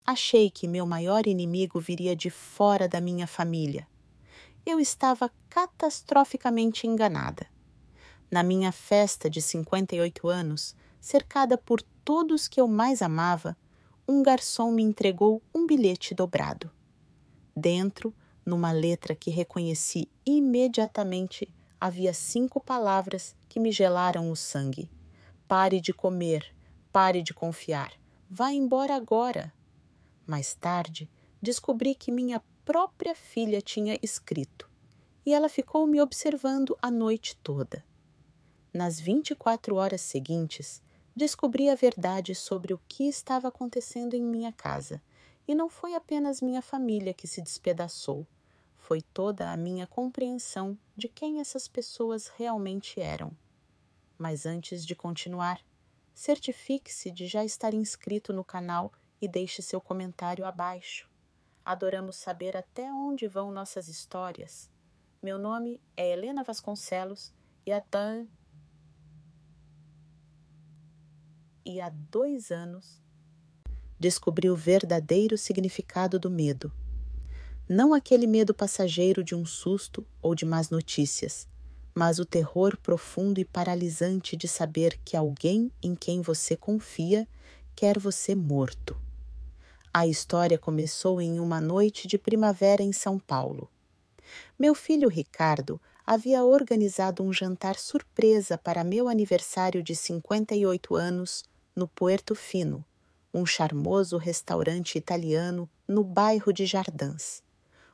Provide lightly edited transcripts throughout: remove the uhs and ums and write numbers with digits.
achei que meu maior inimigo viria de fora da minha família. Eu estava catastroficamente enganada. Na minha festa de 58 anos, cercada por todos que eu mais amava, um garçom me entregou um bilhete dobrado. Dentro, numa letra que reconheci imediatamente, havia 5 palavras que me gelaram o sangue. Pare de comer, pare de confiar, vá embora agora. Mais tarde, descobri que minha própria filha tinha escrito, e ela ficou me observando a noite toda. Nas 24 horas seguintes, descobri a verdade sobre o que estava acontecendo em minha casa, e não foi apenas minha família que se despedaçou, foi toda a minha compreensão de quem essas pessoas realmente eram. Mas antes de continuar, certifique-se de já estar inscrito no canal e deixe seu comentário abaixo. Adoramos saber até onde vão nossas histórias. Meu nome é Helena Vasconcelos e há 2 anos descobri o verdadeiro significado do medo. Não aquele medo passageiro de um susto ou de más notícias, mas o terror profundo e paralisante de saber que alguém em quem você confia quer você morto. A história começou em uma noite de primavera em São Paulo. Meu filho Ricardo havia organizado um jantar surpresa para meu aniversário de 58 anos no Puerto Fino, um charmoso restaurante italiano no bairro de Jardins.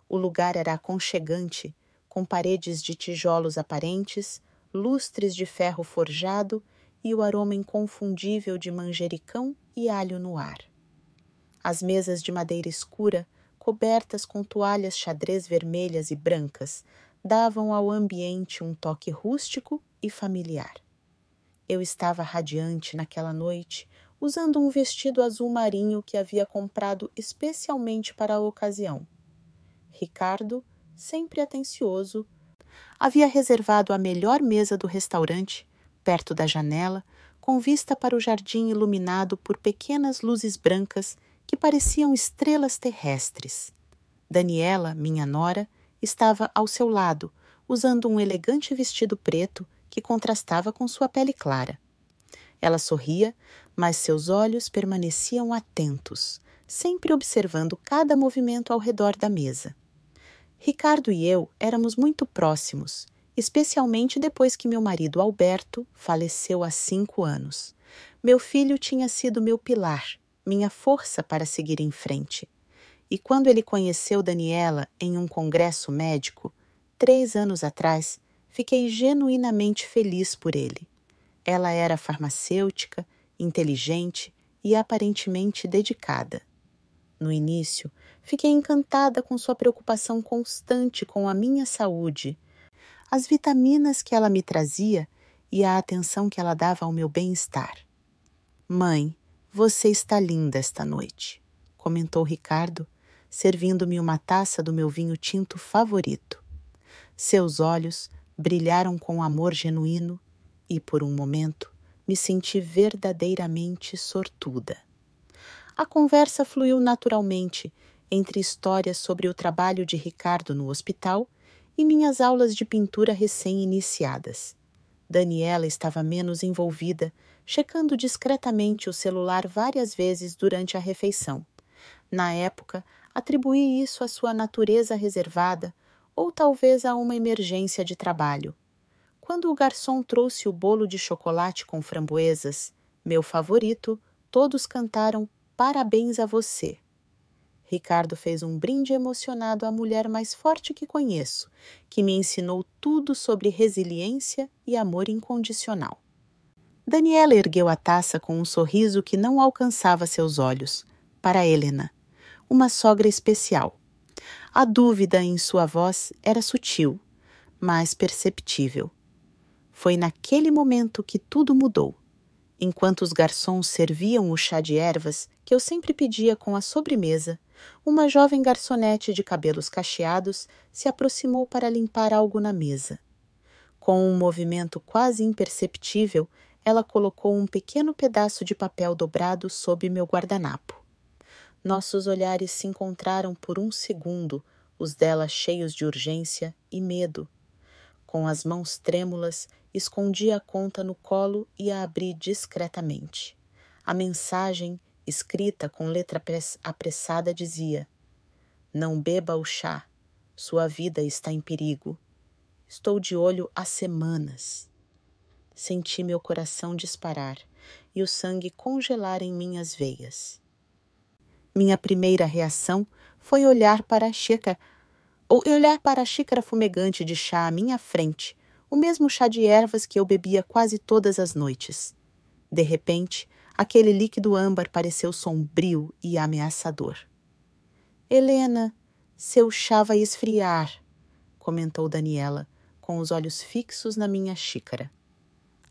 O lugar era aconchegante, com paredes de tijolos aparentes, lustres de ferro forjado e o aroma inconfundível de manjericão e alho no ar. As mesas de madeira escura, cobertas com toalhas xadrez vermelhas e brancas, davam ao ambiente um toque rústico e familiar. Eu estava radiante naquela noite, usando um vestido azul marinho que havia comprado especialmente para a ocasião. Ricardo, sempre atencioso, havia reservado a melhor mesa do restaurante, perto da janela, com vista para o jardim iluminado por pequenas luzes brancas que pareciam estrelas terrestres. Daniela, minha nora, estava ao seu lado, usando um elegante vestido preto que contrastava com sua pele clara. Ela sorria, mas seus olhos permaneciam atentos, sempre observando cada movimento ao redor da mesa. Ricardo e eu éramos muito próximos, especialmente depois que meu marido Alberto faleceu há 5 anos. Meu filho tinha sido meu pilar, minha força para seguir em frente. E quando ele conheceu Daniela em um congresso médico, 3 anos atrás, fiquei genuinamente feliz por ele. Ela era farmacêutica, inteligente e aparentemente dedicada. No início, fiquei encantada com sua preocupação constante com a minha saúde, as vitaminas que ela me trazia e a atenção que ela dava ao meu bem-estar. Mãe, você está linda esta noite, comentou Ricardo, servindo-me uma taça do meu vinho tinto favorito. Seus olhos brilharam com amor genuíno e, por um momento, me senti verdadeiramente sortuda. A conversa fluiu naturalmente entre histórias sobre o trabalho de Ricardo no hospital e minhas aulas de pintura recém-iniciadas. Daniela estava menos envolvida, checando discretamente o celular várias vezes durante a refeição. Na época, atribuí isso à sua natureza reservada ou talvez a uma emergência de trabalho. Quando o garçom trouxe o bolo de chocolate com framboesas, meu favorito, todos cantaram "Parabéns a você". Ricardo fez um brinde emocionado à mulher mais forte que conheço, que me ensinou tudo sobre resiliência e amor incondicional. Daniela ergueu a taça com um sorriso que não alcançava seus olhos, para Helena, uma sogra especial. A dúvida em sua voz era sutil, mas perceptível. Foi naquele momento que tudo mudou. Enquanto os garçons serviam o chá de ervas, que eu sempre pedia com a sobremesa, uma jovem garçonete de cabelos cacheados se aproximou para limpar algo na mesa. Com um movimento quase imperceptível, ela colocou um pequeno pedaço de papel dobrado sob meu guardanapo. Nossos olhares se encontraram por um segundo, os dela cheios de urgência e medo. Com as mãos trêmulas, escondi a conta no colo e a abri discretamente. A mensagem, escrita com letra apressada, dizia: "Não beba o chá. Sua vida está em perigo. Estou de olho há semanas." Senti meu coração disparar e o sangue congelar em minhas veias. Minha primeira reação foi olhar para a xícara fumegante de chá à minha frente, o mesmo chá de ervas que eu bebia quase todas as noites. De repente, aquele líquido âmbar pareceu sombrio e ameaçador. "Helena, seu chá vai esfriar", comentou Daniela, com os olhos fixos na minha xícara.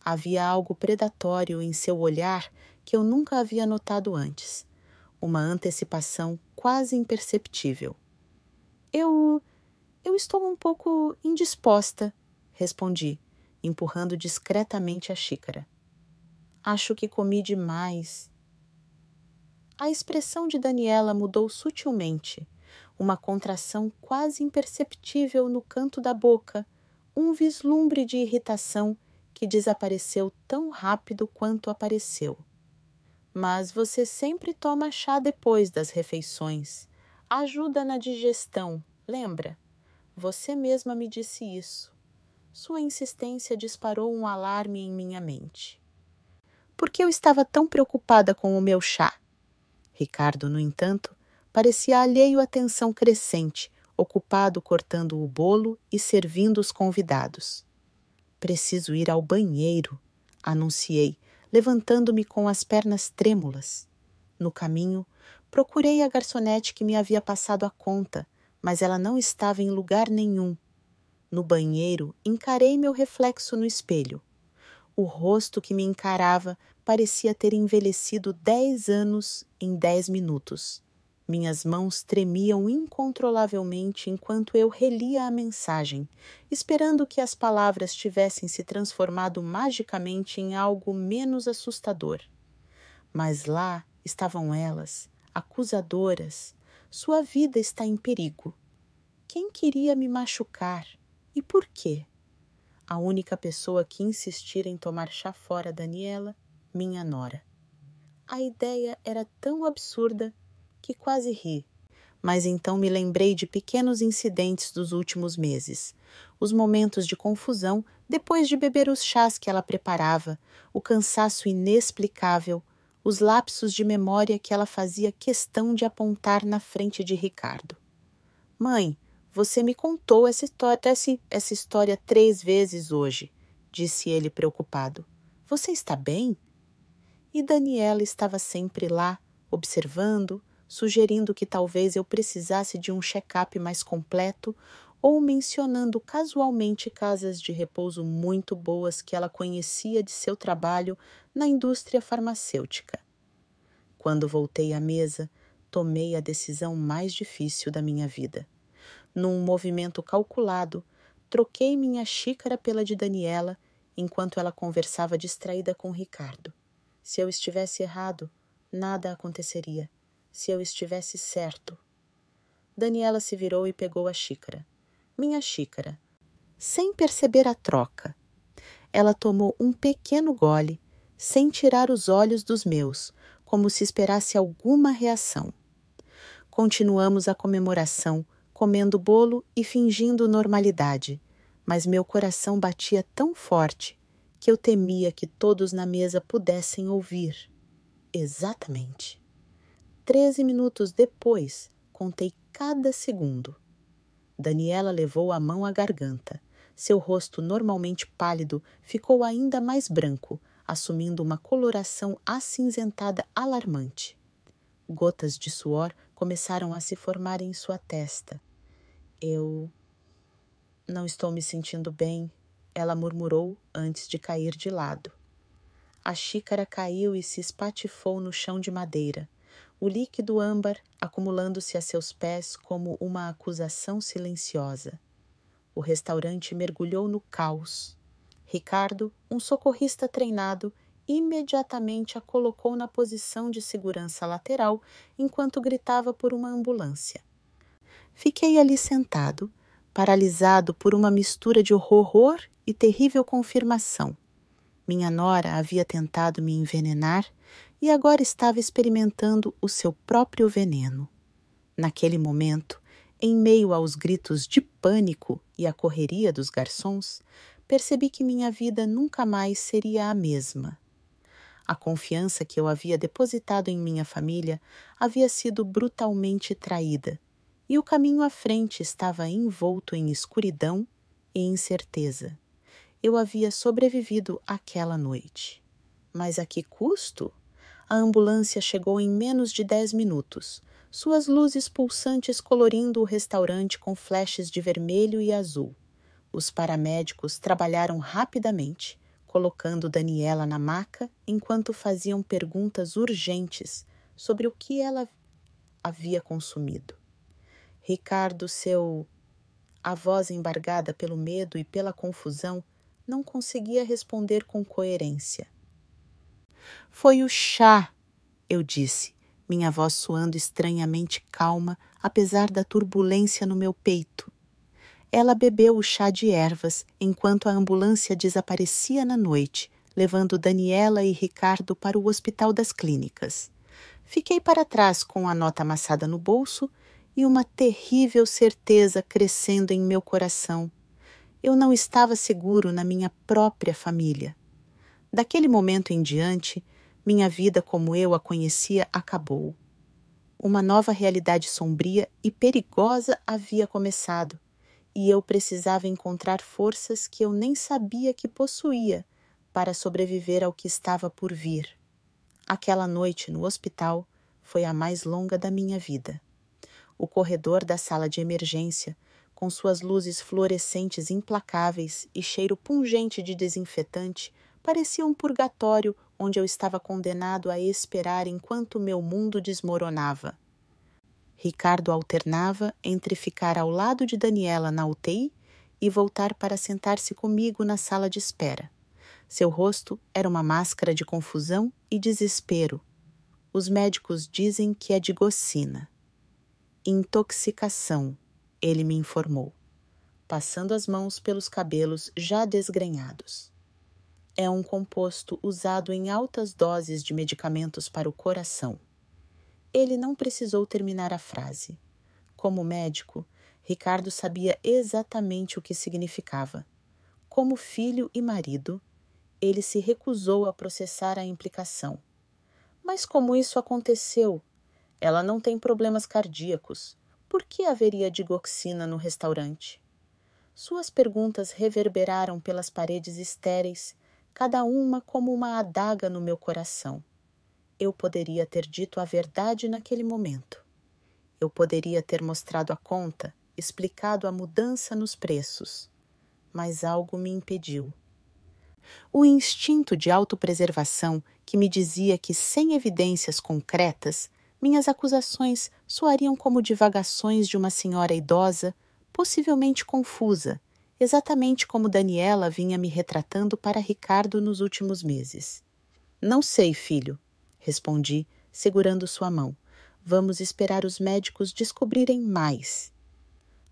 Havia algo predatório em seu olhar que eu nunca havia notado antes. Uma antecipação quase imperceptível. Eu estou um pouco indisposta", respondi, empurrando discretamente a xícara. "Acho que comi demais." A expressão de Daniela mudou sutilmente, uma contração quase imperceptível no canto da boca, um vislumbre de irritação que desapareceu tão rápido quanto apareceu. "Mas você sempre toma chá depois das refeições. Ajuda na digestão, lembra? Você mesma me disse isso." Sua insistência disparou um alarme em minha mente. Por que eu estava tão preocupada com o meu chá? Ricardo, no entanto, parecia alheio à tensão crescente, ocupado cortando o bolo e servindo os convidados. "Preciso ir ao banheiro", anunciei, levantando-me com as pernas trêmulas. No caminho, procurei a garçonete que me havia passado a conta, mas ela não estava em lugar nenhum. No banheiro, encarei meu reflexo no espelho. O rosto que me encarava parecia ter envelhecido 10 anos em 10 minutos. Minhas mãos tremiam incontrolavelmente enquanto eu relia a mensagem, esperando que as palavras tivessem se transformado magicamente em algo menos assustador. Mas lá estavam elas, acusadoras. Sua vida está em perigo. Quem queria me machucar? E por quê? A única pessoa que insistira em tomar chá fora, Daniela, minha nora. A ideia era tão absurda que quase ri, mas então me lembrei de pequenos incidentes dos últimos meses, os momentos de confusão depois de beber os chás que ela preparava, o cansaço inexplicável, os lapsos de memória que ela fazia questão de apontar na frente de Ricardo. "Mãe, você me contou essa história 3 vezes hoje", disse ele preocupado. "Você está bem?" E Daniela estava sempre lá, observando, sugerindo que talvez eu precisasse de um check-up mais completo ou mencionando casualmente casas de repouso muito boas que ela conhecia de seu trabalho na indústria farmacêutica. Quando voltei à mesa, tomei a decisão mais difícil da minha vida. Num movimento calculado, troquei minha xícara pela de Daniela, enquanto ela conversava distraída com Ricardo. Se eu estivesse errado, nada aconteceria. Se eu estivesse certo... Daniela se virou e pegou a xícara. Minha xícara. Sem perceber a troca. Ela tomou um pequeno gole, sem tirar os olhos dos meus, como se esperasse alguma reação. Continuamos a comemoração, comendo bolo e fingindo normalidade, mas meu coração batia tão forte que eu temia que todos na mesa pudessem ouvir. Exatamente. 13 minutos depois, contei cada segundo. Daniela levou a mão à garganta. Seu rosto, normalmente pálido, ficou ainda mais branco, assumindo uma coloração acinzentada alarmante. Gotas de suor começaram a se formar em sua testa. "Eu não estou me sentindo bem", ela murmurou antes de cair de lado. A xícara caiu e se espatifou no chão de madeira, o líquido âmbar acumulando-se a seus pés como uma acusação silenciosa. O restaurante mergulhou no caos. Ricardo, um socorrista treinado, imediatamente a colocou na posição de segurança lateral enquanto gritava por uma ambulância. Fiquei ali sentado, paralisado por uma mistura de horror e terrível confirmação. Minha nora havia tentado me envenenar e agora estava experimentando o seu próprio veneno. Naquele momento, em meio aos gritos de pânico e à correria dos garçons, percebi que minha vida nunca mais seria a mesma. A confiança que eu havia depositado em minha família havia sido brutalmente traída, e o caminho à frente estava envolto em escuridão e incerteza. Eu havia sobrevivido àquela noite. Mas a que custo? A ambulância chegou em menos de 10 minutos, suas luzes pulsantes colorindo o restaurante com flashes de vermelho e azul. Os paramédicos trabalharam rapidamente, colocando Daniela na maca enquanto faziam perguntas urgentes sobre o que ela havia consumido. Ricardo, a voz embargada pelo medo e pela confusão, não conseguia responder com coerência. Foi o chá, eu disse, minha voz soando estranhamente calma, apesar da turbulência no meu peito. Ela bebeu o chá de ervas enquanto a ambulância desaparecia na noite, levando Daniela e Ricardo para o Hospital das Clínicas. Fiquei para trás com a nota amassada no bolso e uma terrível certeza crescendo em meu coração. Eu não estava seguro na minha própria família. Daquele momento em diante, minha vida como eu a conhecia acabou. Uma nova realidade sombria e perigosa havia começado, e eu precisava encontrar forças que eu nem sabia que possuía para sobreviver ao que estava por vir. Aquela noite no hospital foi a mais longa da minha vida. O corredor da sala de emergência, com suas luzes fluorescentes implacáveis e cheiro pungente de desinfetante, parecia um purgatório onde eu estava condenado a esperar enquanto meu mundo desmoronava. Ricardo alternava entre ficar ao lado de Daniela na UTI e voltar para sentar-se comigo na sala de espera. Seu rosto era uma máscara de confusão e desespero. Os médicos dizem que é de gocina. Intoxicação, ele me informou, passando as mãos pelos cabelos já desgrenhados. É um composto usado em altas doses de medicamentos para o coração. Ele não precisou terminar a frase. Como médico, Ricardo sabia exatamente o que significava. Como filho e marido, ele se recusou a processar a implicação. Mas como isso aconteceu? Ela não tem problemas cardíacos. Por que haveria digoxina no restaurante? Suas perguntas reverberaram pelas paredes estéreis, cada uma como uma adaga no meu coração. Eu poderia ter dito a verdade naquele momento. Eu poderia ter mostrado a conta, explicado a mudança nos preços. Mas algo me impediu. O instinto de autopreservação que me dizia que, sem evidências concretas, minhas acusações soariam como divagações de uma senhora idosa, possivelmente confusa, exatamente como Daniela vinha me retratando para Ricardo nos últimos meses. Não sei, filho, respondi, segurando sua mão. Vamos esperar os médicos descobrirem mais.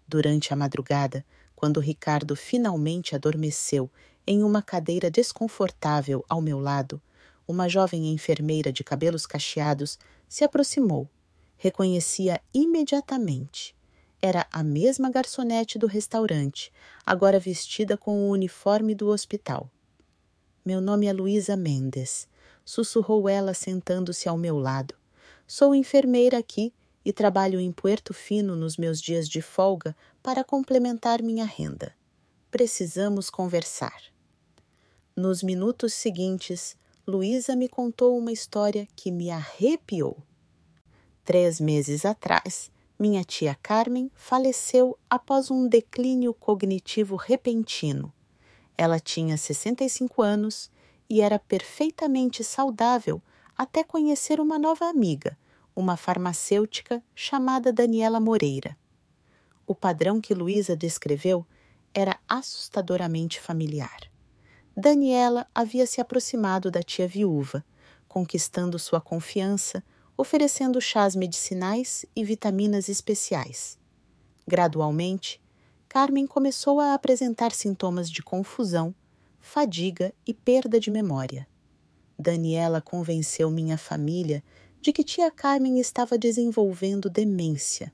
Durante a madrugada, quando Ricardo finalmente adormeceu em uma cadeira desconfortável ao meu lado, uma jovem enfermeira de cabelos cacheados se aproximou. Reconhecia imediatamente. Era a mesma garçonete do restaurante, agora vestida com o uniforme do hospital. Meu nome é Luísa Mendes, sussurrou ela sentando-se ao meu lado. Sou enfermeira aqui e trabalho em Puerto Fino nos meus dias de folga para complementar minha renda. Precisamos conversar. Nos minutos seguintes, Luísa me contou uma história que me arrepiou. 3 meses atrás, minha tia Carmen faleceu após um declínio cognitivo repentino. Ela tinha 65 anos e era perfeitamente saudável até conhecer uma nova amiga, uma farmacêutica chamada Daniela Moreira. O padrão que Luísa descreveu era assustadoramente familiar. Daniela havia se aproximado da tia viúva, conquistando sua confiança, oferecendo chás medicinais e vitaminas especiais. Gradualmente, Carmen começou a apresentar sintomas de confusão, fadiga e perda de memória. Daniela convenceu minha família de que tia Carmen estava desenvolvendo demência.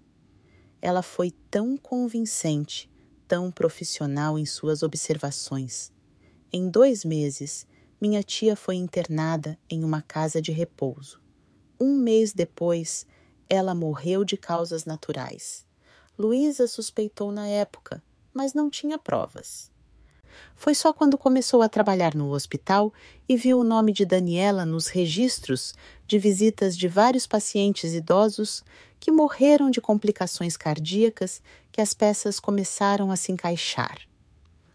Ela foi tão convincente, tão profissional em suas observações. Em 2 meses, minha tia foi internada em uma casa de repouso. 1 mês depois, ela morreu de causas naturais. Luísa suspeitou na época, mas não tinha provas. Foi só quando começou a trabalhar no hospital e viu o nome de Daniela nos registros de visitas de vários pacientes idosos que morreram de complicações cardíacas que as peças começaram a se encaixar.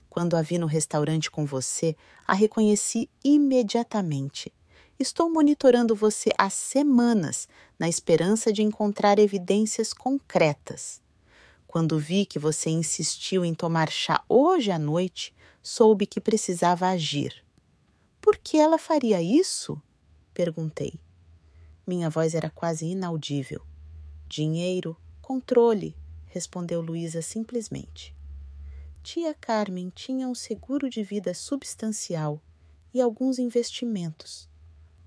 Quando a vi no restaurante com você, a reconheci imediatamente. Estou monitorando você há semanas, na esperança de encontrar evidências concretas. Quando vi que você insistiu em tomar chá hoje à noite, soube que precisava agir. Por que ela faria isso? Perguntei. Minha voz era quase inaudível. Dinheiro, controle, respondeu Luísa simplesmente. Tia Carmen tinha um seguro de vida substancial e alguns investimentos.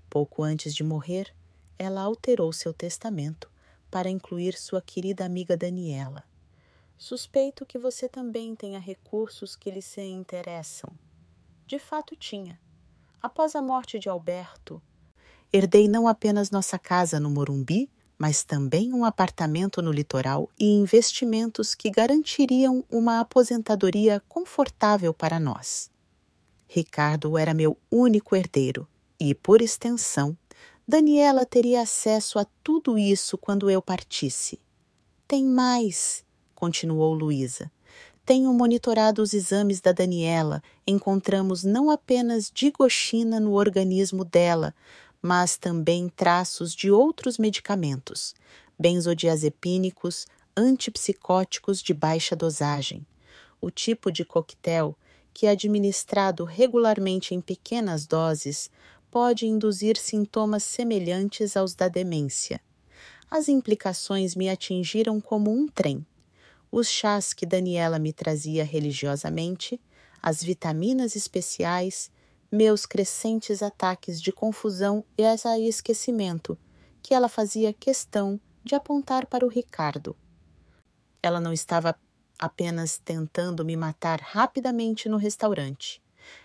Pouco antes de morrer, ela alterou seu testamento para incluir sua querida amiga Daniela. Suspeito que você também tenha recursos que lhe se interessam. De fato tinha. Após a morte de Alberto, herdei não apenas nossa casa no Morumbi, mas também um apartamento no litoral e investimentos que garantiriam uma aposentadoria confortável para nós. Ricardo era meu único herdeiro e, por extensão, Daniela teria acesso a tudo isso quando eu partisse. Tem mais, continuou Luísa. Tenho monitorado os exames da Daniela. Encontramos não apenas digoxina no organismo dela, mas também traços de outros medicamentos, benzodiazepínicos, antipsicóticos de baixa dosagem. O tipo de coquetel, que é administrado regularmente em pequenas doses, pode induzir sintomas semelhantes aos da demência. As implicações me atingiram como um trem. Os chás que Daniela me trazia religiosamente, as vitaminas especiais, meus crescentes ataques de confusão e esquecimento, que ela fazia questão de apontar para o Ricardo. Ela não estava apenas tentando me matar rapidamente no restaurante.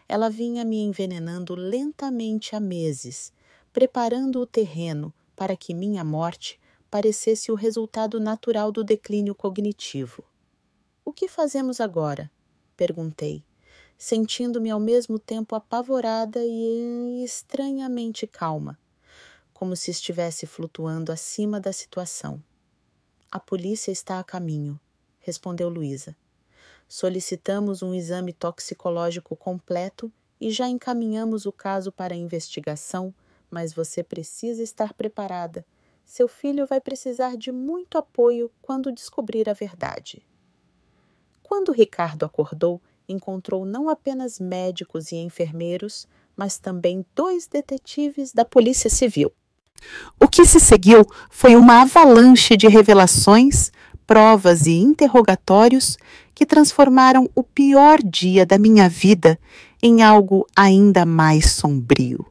Ela vinha me envenenando lentamente há meses, preparando o terreno para que minha morte parecesse o resultado natural do declínio cognitivo. O que fazemos agora? Perguntei, sentindo-me ao mesmo tempo apavorada e estranhamente calma, como se estivesse flutuando acima da situação. A polícia está a caminho, respondeu Luísa. Solicitamos um exame toxicológico completo e já encaminhamos o caso para a investigação, mas você precisa estar preparada. Seu filho vai precisar de muito apoio quando descobrir a verdade. Quando Ricardo acordou, encontrou não apenas médicos e enfermeiros, mas também 2 detetives da Polícia Civil. O que se seguiu foi uma avalanche de revelações, provas e interrogatórios que transformaram o pior dia da minha vida em algo ainda mais sombrio.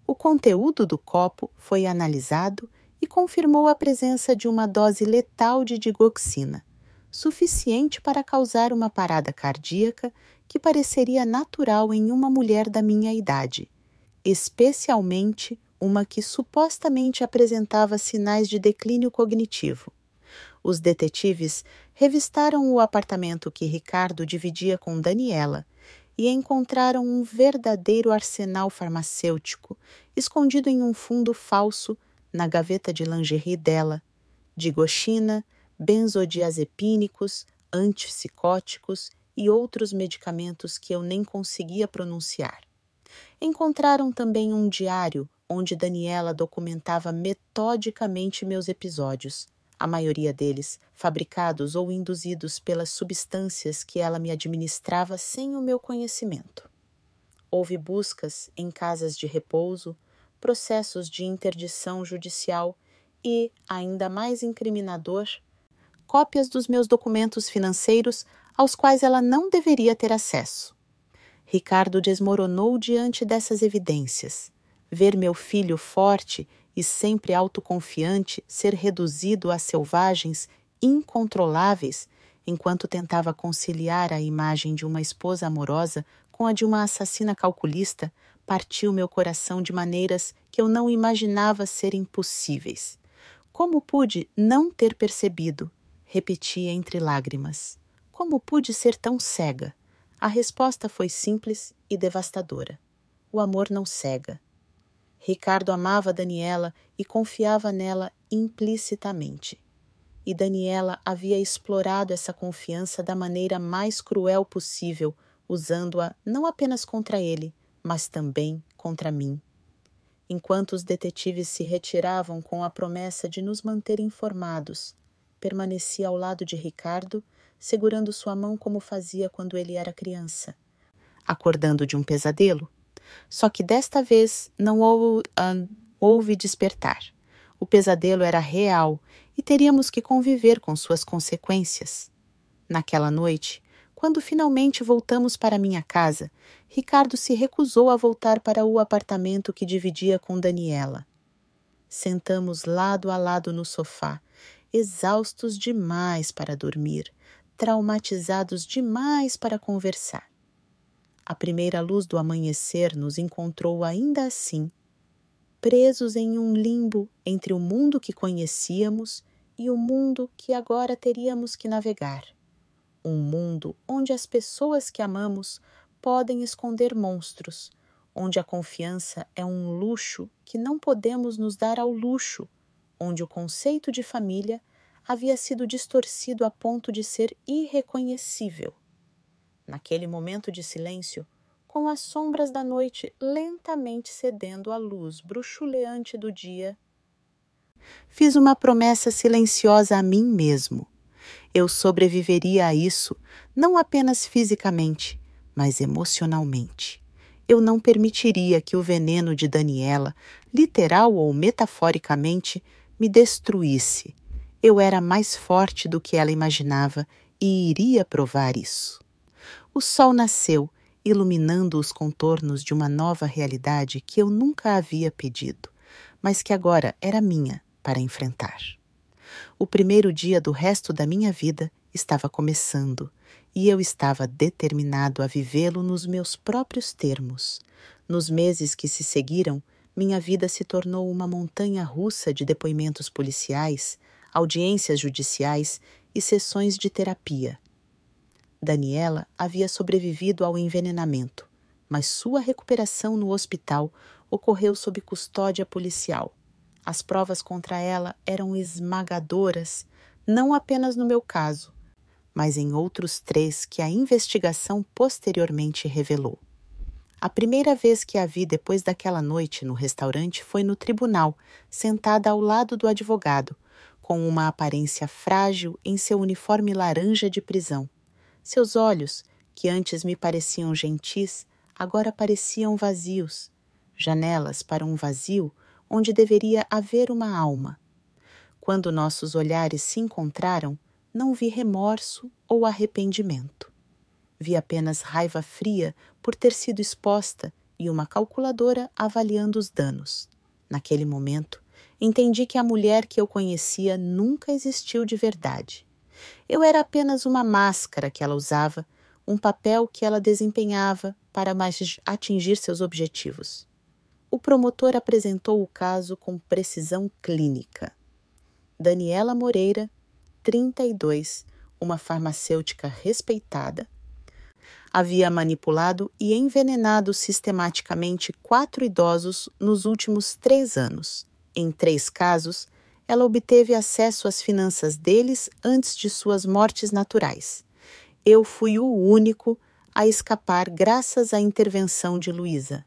O conteúdo do copo foi analisado e confirmou a presença de uma dose letal de digoxina, suficiente para causar uma parada cardíaca que pareceria natural em uma mulher da minha idade, especialmente uma que supostamente apresentava sinais de declínio cognitivo. Os detetives revistaram o apartamento que Ricardo dividia com Daniela e encontraram um verdadeiro arsenal farmacêutico escondido em um fundo falso na gaveta de lingerie dela, digoxina, benzodiazepínicos, antipsicóticos e outros medicamentos que eu nem conseguia pronunciar. Encontraram também um diário onde Daniela documentava metodicamente meus episódios, a maioria deles fabricados ou induzidos pelas substâncias que ela me administrava sem o meu conhecimento. Houve buscas em casas de repouso, processos de interdição judicial e, ainda mais incriminador, cópias dos meus documentos financeiros aos quais ela não deveria ter acesso. Ricardo desmoronou diante dessas evidências. Ver meu filho forte e sempre autoconfiante ser reduzido a selvagens incontroláveis, enquanto tentava conciliar a imagem de uma esposa amorosa com a de uma assassina calculista, partiu meu coração de maneiras que eu não imaginava serem possíveis. Como pude não ter percebido? Repeti entre lágrimas. Como pude ser tão cega? A resposta foi simples e devastadora. O amor não cega. Ricardo amava Daniela e confiava nela implicitamente. E Daniela havia explorado essa confiança da maneira mais cruel possível, usando-a não apenas contra ele, mas também contra mim. Enquanto os detetives se retiravam com a promessa de nos manter informados, permaneci ao lado de Ricardo, segurando sua mão como fazia quando ele era criança. Acordando de um pesadelo? Só que desta vez não houve despertar. O pesadelo era real e teríamos que conviver com suas consequências. Naquela noite, quando finalmente voltamos para minha casa, Ricardo se recusou a voltar para o apartamento que dividia com Daniela. Sentamos lado a lado no sofá, exaustos demais para dormir, traumatizados demais para conversar. A primeira luz do amanhecer nos encontrou ainda assim, presos em um limbo entre o mundo que conhecíamos e o mundo que agora teríamos que navegar. Um mundo onde as pessoas que amamos podem esconder monstros, onde a confiança é um luxo que não podemos nos dar ao luxo, onde o conceito de família havia sido distorcido a ponto de ser irreconhecível. Naquele momento de silêncio, com as sombras da noite lentamente cedendo à luz bruxuleante do dia, fiz uma promessa silenciosa a mim mesmo. Eu sobreviveria a isso, não apenas fisicamente, mas emocionalmente. Eu não permitiria que o veneno de Daniela, literal ou metaforicamente, me destruísse. Eu era mais forte do que ela imaginava e iria provar isso. O sol nasceu, iluminando os contornos de uma nova realidade que eu nunca havia pedido, mas que agora era minha para enfrentar. O primeiro dia do resto da minha vida estava começando e eu estava determinado a vivê-lo nos meus próprios termos. Nos meses que se seguiram, minha vida se tornou uma montanha-russa de depoimentos policiais, audiências judiciais e sessões de terapia. Daniela havia sobrevivido ao envenenamento, mas sua recuperação no hospital ocorreu sob custódia policial. As provas contra ela eram esmagadoras, não apenas no meu caso, mas em outros 3 que a investigação posteriormente revelou. A primeira vez que a vi depois daquela noite no restaurante foi no tribunal, sentada ao lado do advogado, com uma aparência frágil em seu uniforme laranja de prisão. Seus olhos, que antes me pareciam gentis, agora pareciam vazios, janelas para um vazio onde deveria haver uma alma. Quando nossos olhares se encontraram, não vi remorso ou arrependimento. Vi apenas raiva fria por ter sido exposta e uma calculadora avaliando os danos. Naquele momento, entendi que a mulher que eu conhecia nunca existiu de verdade. Eu era apenas uma máscara que ela usava, um papel que ela desempenhava para atingir seus objetivos. O promotor apresentou o caso com precisão clínica. Daniela Moreira, 32, uma farmacêutica respeitada, havia manipulado e envenenado sistematicamente 4 idosos nos últimos 3 anos. Em 3 casos, ela obteve acesso às finanças deles antes de suas mortes naturais. Eu fui o único a escapar graças à intervenção de Luísa.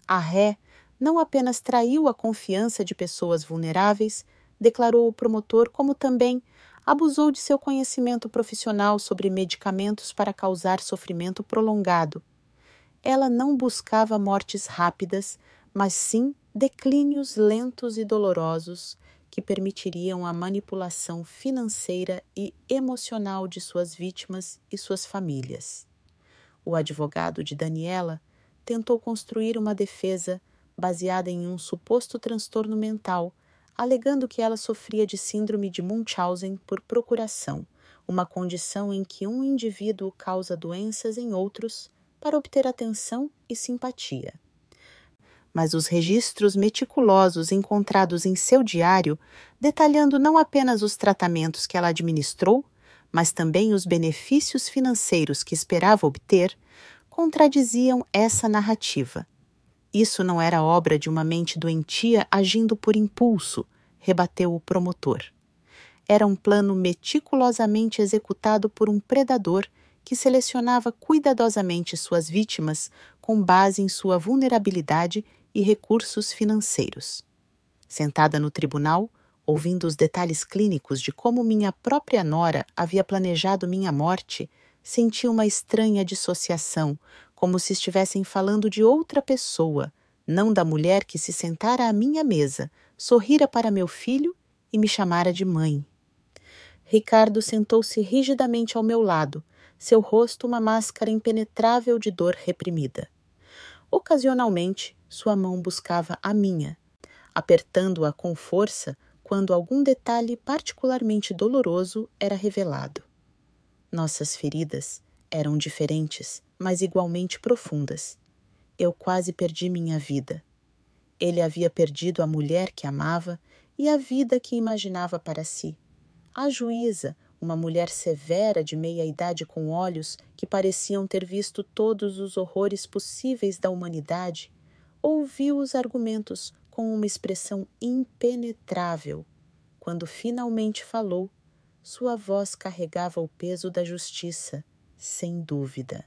A ré não apenas traiu a confiança de pessoas vulneráveis, declarou o promotor, como também abusou de seu conhecimento profissional sobre medicamentos para causar sofrimento prolongado. ela não buscava mortes rápidas, mas sim declínios lentos e dolorosos que permitiriam a manipulação financeira e emocional de suas vítimas e suas famílias. O advogado de Daniela tentou construir uma defesa baseada em um suposto transtorno mental, alegando que ela sofria de síndrome de Munchausen por procuração, uma condição em que um indivíduo causa doenças em outros para obter atenção e simpatia. Mas os registros meticulosos encontrados em seu diário, detalhando não apenas os tratamentos que ela administrou, mas também os benefícios financeiros que esperava obter, contradiziam essa narrativa. Isso não era obra de uma mente doentia agindo por impulso, rebateu o promotor. Era um plano meticulosamente executado por um predador que selecionava cuidadosamente suas vítimas com base em sua vulnerabilidade e recursos financeiros. Sentada no tribunal, ouvindo os detalhes clínicos de como minha própria nora havia planejado minha morte, senti uma estranha dissociação, como se estivessem falando de outra pessoa, não da mulher que se sentara à minha mesa, sorrira para meu filho e me chamara de mãe. Ricardo sentou-se rigidamente ao meu lado, seu rosto uma máscara impenetrável de dor reprimida. Ocasionalmente, sua mão buscava a minha, apertando-a com força quando algum detalhe particularmente doloroso era revelado. Nossas feridas eram diferentes, mas igualmente profundas. Eu quase perdi minha vida. Ele havia perdido a mulher que amava e a vida que imaginava para si. A juíza, uma mulher severa de meia-idade com olhos que pareciam ter visto todos os horrores possíveis da humanidade, ouviu os argumentos com uma expressão impenetrável. Quando finalmente falou, sua voz carregava o peso da justiça, sem dúvida.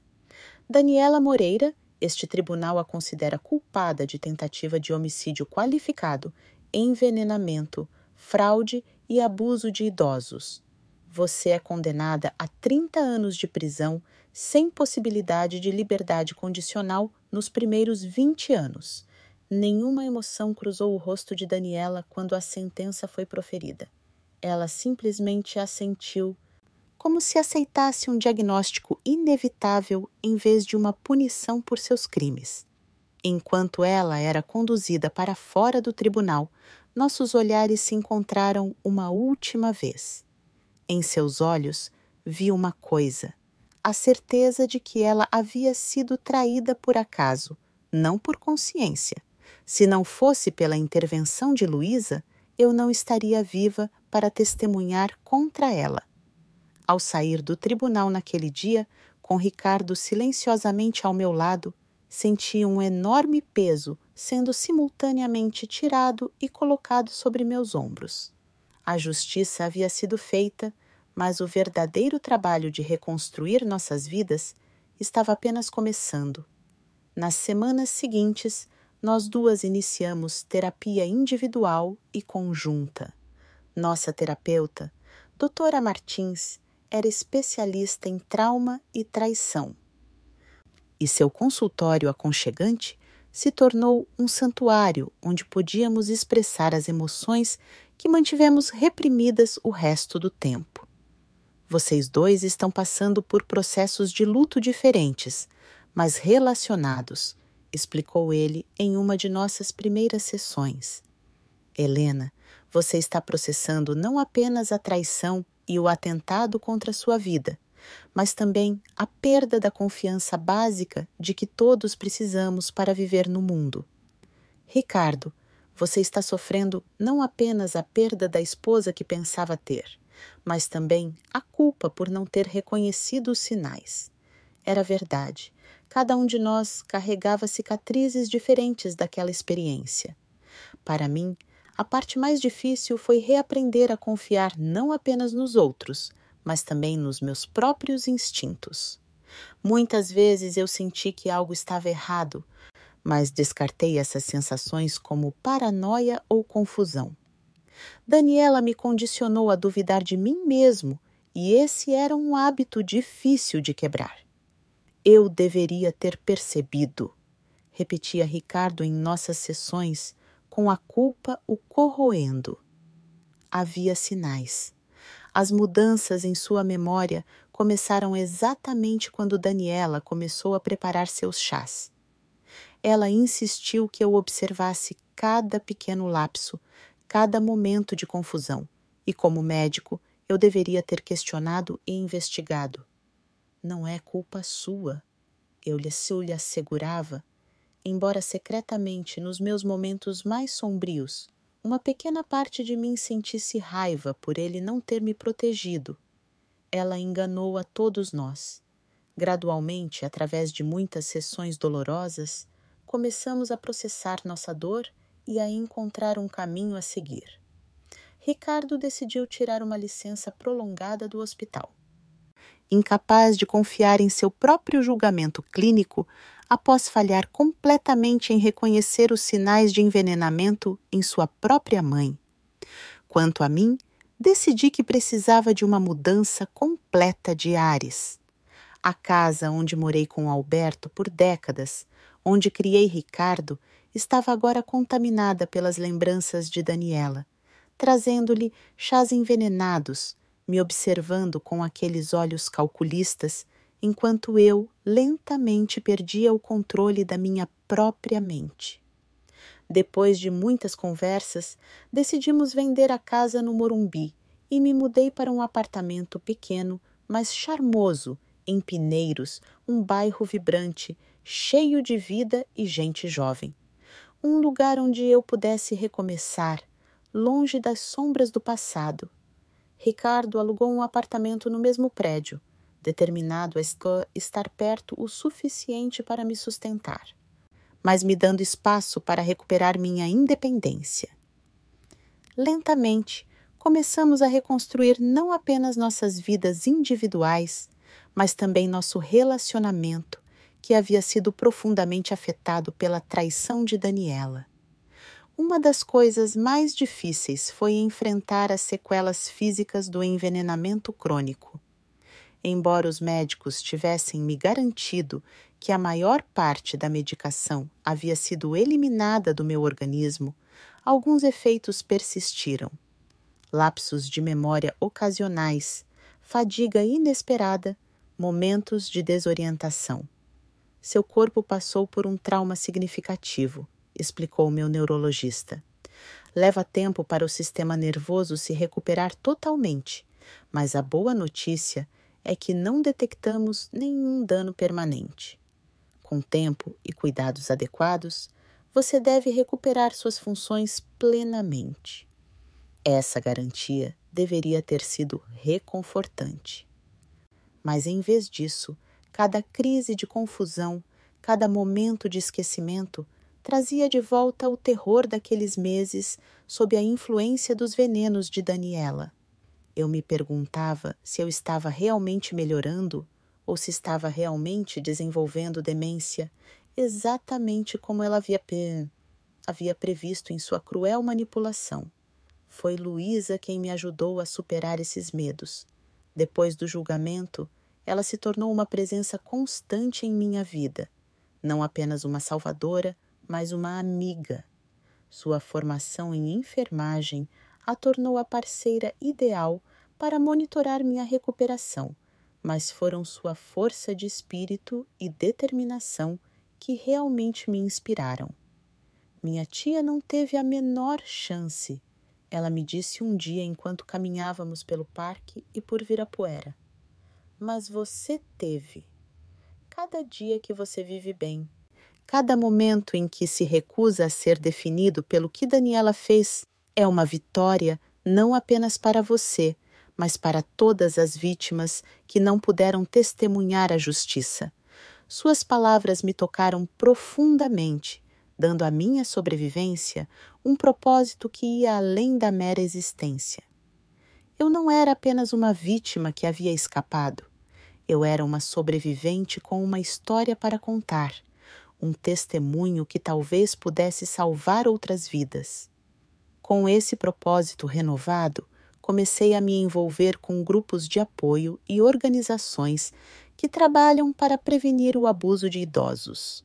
Daniela Moreira, este tribunal a considera culpada de tentativa de homicídio qualificado, envenenamento, fraude e abuso de idosos. Você é condenada a 30 anos de prisão sem possibilidade de liberdade condicional nos primeiros 20 anos. Nenhuma emoção cruzou o rosto de Daniela quando a sentença foi proferida. Ela simplesmente assentiu, como se aceitasse um diagnóstico inevitável em vez de uma punição por seus crimes. Enquanto ela era conduzida para fora do tribunal, nossos olhares se encontraram uma última vez. Em seus olhos, vi uma coisa, a certeza de que ela havia sido traída por acaso, não por consciência. Se não fosse pela intervenção de Luísa, eu não estaria viva para testemunhar contra ela. Ao sair do tribunal naquele dia, com Ricardo silenciosamente ao meu lado, senti um enorme peso sendo simultaneamente tirado e colocado sobre meus ombros. A justiça havia sido feita, mas o verdadeiro trabalho de reconstruir nossas vidas estava apenas começando. Nas semanas seguintes, nós duas iniciamos terapia individual e conjunta. Nossa terapeuta, doutora Martins, era especialista em trauma e traição. E seu consultório aconchegante se tornou um santuário onde podíamos expressar as emoções que mantivemos reprimidas o resto do tempo. Vocês dois estão passando por processos de luto diferentes, mas relacionados, explicou ele em uma de nossas primeiras sessões. Helena, você está processando não apenas a traição e o atentado contra sua vida, mas também a perda da confiança básica de que todos precisamos para viver no mundo. Ricardo, você está sofrendo não apenas a perda da esposa que pensava ter, mas também a culpa por não ter reconhecido os sinais. Era verdade, cada um de nós carregava cicatrizes diferentes daquela experiência. Para mim, a parte mais difícil foi reaprender a confiar não apenas nos outros, mas também nos meus próprios instintos. Muitas vezes eu senti que algo estava errado, mas descartei essas sensações como paranoia ou confusão. Daniela me condicionou a duvidar de mim mesmo, e esse era um hábito difícil de quebrar. Eu deveria ter percebido, repetia Ricardo em nossas sessões, com a culpa o corroendo. Havia sinais. As mudanças em sua memória começaram exatamente quando Daniela começou a preparar seus chás. Ela insistiu que eu observasse cada pequeno lapso, cada momento de confusão, e como médico, eu deveria ter questionado e investigado. Não é culpa sua, eu lhe assegurava, embora secretamente nos meus momentos mais sombrios, uma pequena parte de mim sentisse raiva por ele não ter me protegido. Ela enganou a todos nós. Gradualmente, através de muitas sessões dolorosas, começamos a processar nossa dor e a encontrar um caminho a seguir. Ricardo decidiu tirar uma licença prolongada do hospital. Incapaz de confiar em seu próprio julgamento clínico, após falhar completamente em reconhecer os sinais de envenenamento em sua própria mãe. Quanto a mim, decidi que precisava de uma mudança completa de ares. A casa onde morei com Alberto por décadas, onde criei Ricardo, estava agora contaminada pelas lembranças de Daniela, trazendo-lhe chás envenenados, me observando com aqueles olhos calculistas, enquanto eu lentamente perdia o controle da minha própria mente. Depois de muitas conversas, decidimos vender a casa no Morumbi e me mudei para um apartamento pequeno, mas charmoso, em Pinheiros, um bairro vibrante, cheio de vida e gente jovem. Um lugar onde eu pudesse recomeçar, longe das sombras do passado. Ricardo alugou um apartamento no mesmo prédio, determinado a estar perto o suficiente para me sustentar, mas me dando espaço para recuperar minha independência. Lentamente, começamos a reconstruir não apenas nossas vidas individuais, mas também nosso relacionamento, que havia sido profundamente afetado pela traição de Daniela. Uma das coisas mais difíceis foi enfrentar as sequelas físicas do envenenamento crônico. Embora os médicos tivessem me garantido que a maior parte da medicação havia sido eliminada do meu organismo, alguns efeitos persistiram. Lapsos de memória ocasionais, fadiga inesperada, momentos de desorientação. Seu corpo passou por um trauma significativo, explicou meu neurologista. Leva tempo para o sistema nervoso se recuperar totalmente, mas a boa notícia é que não detectamos nenhum dano permanente. Com tempo e cuidados adequados, você deve recuperar suas funções plenamente. Essa garantia deveria ter sido reconfortante. Mas em vez disso, cada crise de confusão, cada momento de esquecimento trazia de volta o terror daqueles meses sob a influência dos venenos de Daniela. Eu me perguntava se eu estava realmente melhorando ou se estava realmente desenvolvendo demência, exatamente como ela havia previsto em sua cruel manipulação. Foi Luísa quem me ajudou a superar esses medos. Depois do julgamento, ela se tornou uma presença constante em minha vida, não apenas uma salvadora, mas uma amiga. Sua formação em enfermagem a tornou a parceira ideal para monitorar minha recuperação, mas foram sua força de espírito e determinação que realmente me inspiraram. Minha tia não teve a menor chance, ela me disse um dia enquanto caminhávamos pelo parque e por Virapuera. Mas você teve. Cada dia que você vive bem, cada momento em que se recusa a ser definido pelo que Daniela fez é uma vitória não apenas para você, mas para todas as vítimas que não puderam testemunhar a justiça. Suas palavras me tocaram profundamente, dando à minha sobrevivência um propósito que ia além da mera existência. Eu não era apenas uma vítima que havia escapado. Eu era uma sobrevivente com uma história para contar, um testemunho que talvez pudesse salvar outras vidas. Com esse propósito renovado, comecei a me envolver com grupos de apoio e organizações que trabalham para prevenir o abuso de idosos.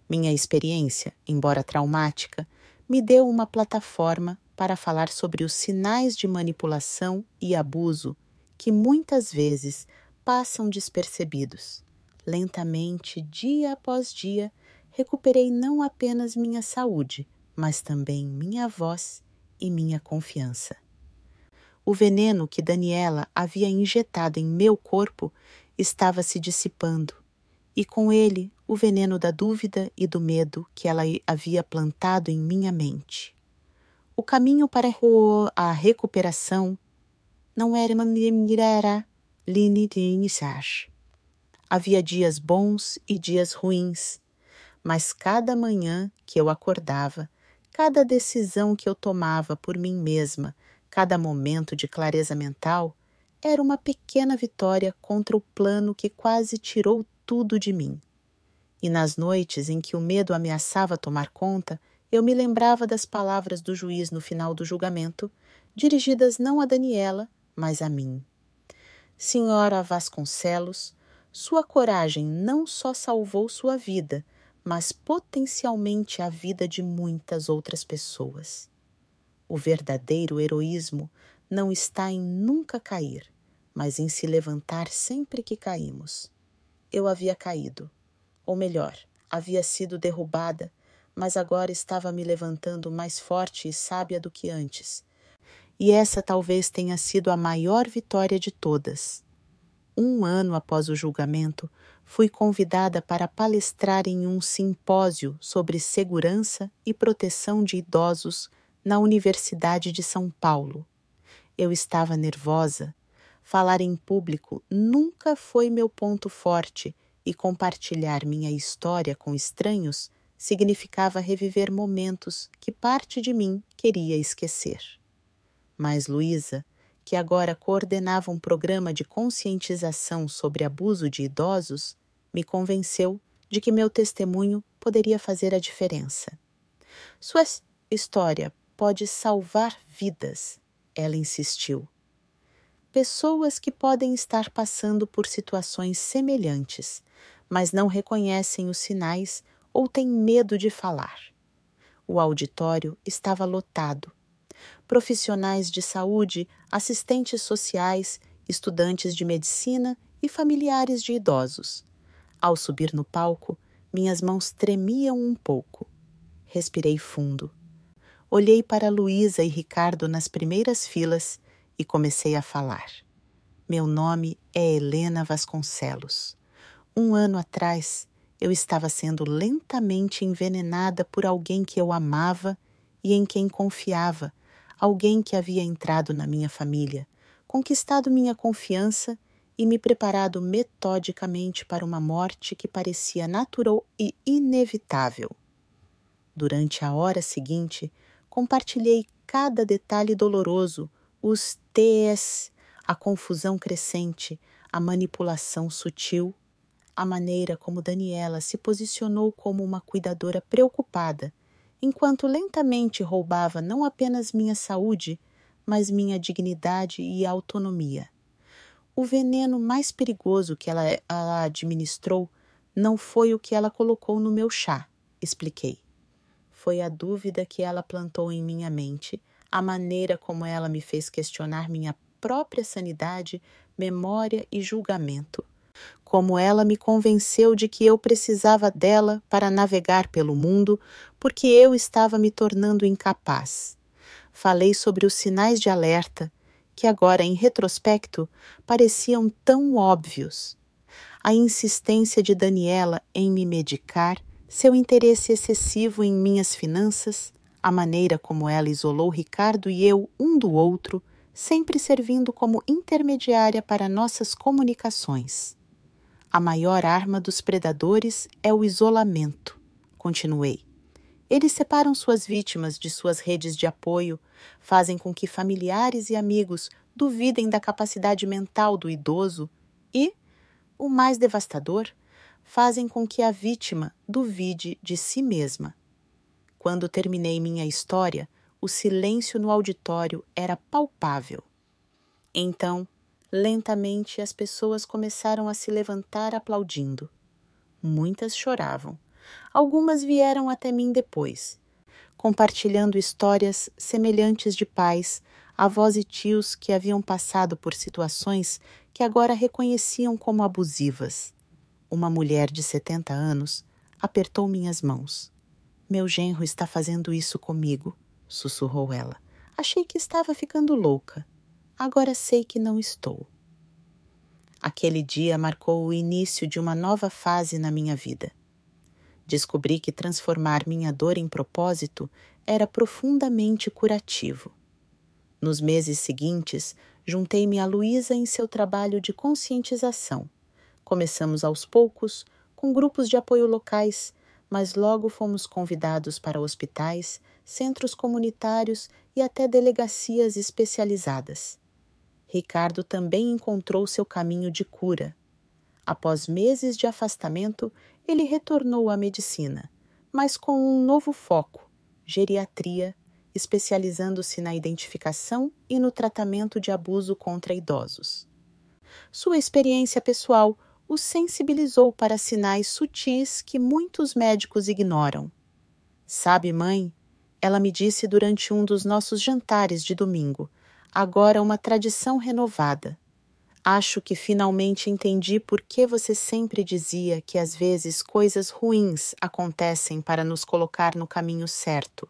Minha experiência, embora traumática, me deu uma plataforma para falar sobre os sinais de manipulação e abuso que muitas vezes passam despercebidos. Lentamente, dia após dia, recuperei não apenas minha saúde, mas também minha voz e minha confiança. O veneno que Daniela havia injetado em meu corpo estava se dissipando, e com ele o veneno da dúvida e do medo que ela havia plantado em minha mente. O caminho para a recuperação não era mirar linear. Havia dias bons e dias ruins, mas cada manhã que eu acordava, cada decisão que eu tomava por mim mesma, cada momento de clareza mental, era uma pequena vitória contra o plano que quase tirou tudo de mim. E nas noites em que o medo ameaçava tomar conta, eu me lembrava das palavras do juiz no final do julgamento, dirigidas não a Daniela, mas a mim. Senhora Vasconcelos, sua coragem não só salvou sua vida, mas potencialmente a vida de muitas outras pessoas. O verdadeiro heroísmo não está em nunca cair, mas em se levantar sempre que caímos. Eu havia caído, ou melhor, havia sido derrubada, mas agora estava me levantando mais forte e sábia do que antes. E essa talvez tenha sido a maior vitória de todas. 1 ano após o julgamento, fui convidada para palestrar em um simpósio sobre segurança e proteção de idosos na Universidade de São Paulo. Eu estava nervosa. Falar em público nunca foi meu ponto forte e compartilhar minha história com estranhos significava reviver momentos que parte de mim queria esquecer. Mas Luísa, que agora coordenava um programa de conscientização sobre abuso de idosos, me convenceu de que meu testemunho poderia fazer a diferença. Sua história pode salvar vidas, ela insistiu. Pessoas que podem estar passando por situações semelhantes, mas não reconhecem os sinais ou têm medo de falar. O auditório estava lotado. Profissionais de saúde, assistentes sociais, estudantes de medicina e familiares de idosos. Ao subir no palco, minhas mãos tremiam um pouco. Respirei fundo. Olhei para Luísa e Ricardo nas primeiras filas e comecei a falar. Meu nome é Helena Vasconcelos. 1 ano atrás, eu estava sendo lentamente envenenada por alguém que eu amava e em quem confiava, alguém que havia entrado na minha família, conquistado minha confiança e me preparado metodicamente para uma morte que parecia natural e inevitável. Durante a hora seguinte, compartilhei cada detalhe doloroso, os TS, a confusão crescente, a manipulação sutil, a maneira como Daniela se posicionou como uma cuidadora preocupada, enquanto lentamente roubava não apenas minha saúde, mas minha dignidade e autonomia. O veneno mais perigoso que ela administrou não foi o que ela colocou no meu chá, expliquei. Foi a dúvida que ela plantou em minha mente, a maneira como ela me fez questionar minha própria sanidade, memória e julgamento. Como ela me convenceu de que eu precisava dela para navegar pelo mundo, porque eu estava me tornando incapaz. Falei sobre os sinais de alerta, que agora, em retrospecto, pareciam tão óbvios. A insistência de Daniela em me medicar, seu interesse excessivo em minhas finanças, a maneira como ela isolou Ricardo e eu um do outro, sempre servindo como intermediária para nossas comunicações. A maior arma dos predadores é o isolamento, continuei. Eles separam suas vítimas de suas redes de apoio, fazem com que familiares e amigos duvidem da capacidade mental do idoso e, o mais devastador, fazem com que a vítima duvide de si mesma. Quando terminei minha história, o silêncio no auditório era palpável. Então, Lentamente as pessoas começaram a se levantar aplaudindo. Muitas choravam. Algumas vieram até mim depois, compartilhando histórias semelhantes de pais, avós e tios que haviam passado por situações que agora reconheciam como abusivas. Uma mulher de 70 anos apertou minhas mãos. Meu genro está fazendo isso comigo, sussurrou ela. Achei que estava ficando louca. Agora sei que não estou. Aquele dia marcou o início de uma nova fase na minha vida. Descobri que transformar minha dor em propósito era profundamente curativo. Nos meses seguintes, juntei-me a Luísa em seu trabalho de conscientização. Começamos aos poucos, com grupos de apoio locais, mas logo fomos convidados para hospitais, centros comunitários e até delegacias especializadas. Ricardo também encontrou seu caminho de cura. Após meses de afastamento, ele retornou à medicina, mas com um novo foco, geriatria, especializando-se na identificação e no tratamento de abuso contra idosos. Sua experiência pessoal o sensibilizou para sinais sutis que muitos médicos ignoram. Sabe, mãe, ela me disse durante um dos nossos jantares de domingo, agora uma tradição renovada. Acho que finalmente entendi por que você sempre dizia que às vezes coisas ruins acontecem para nos colocar no caminho certo.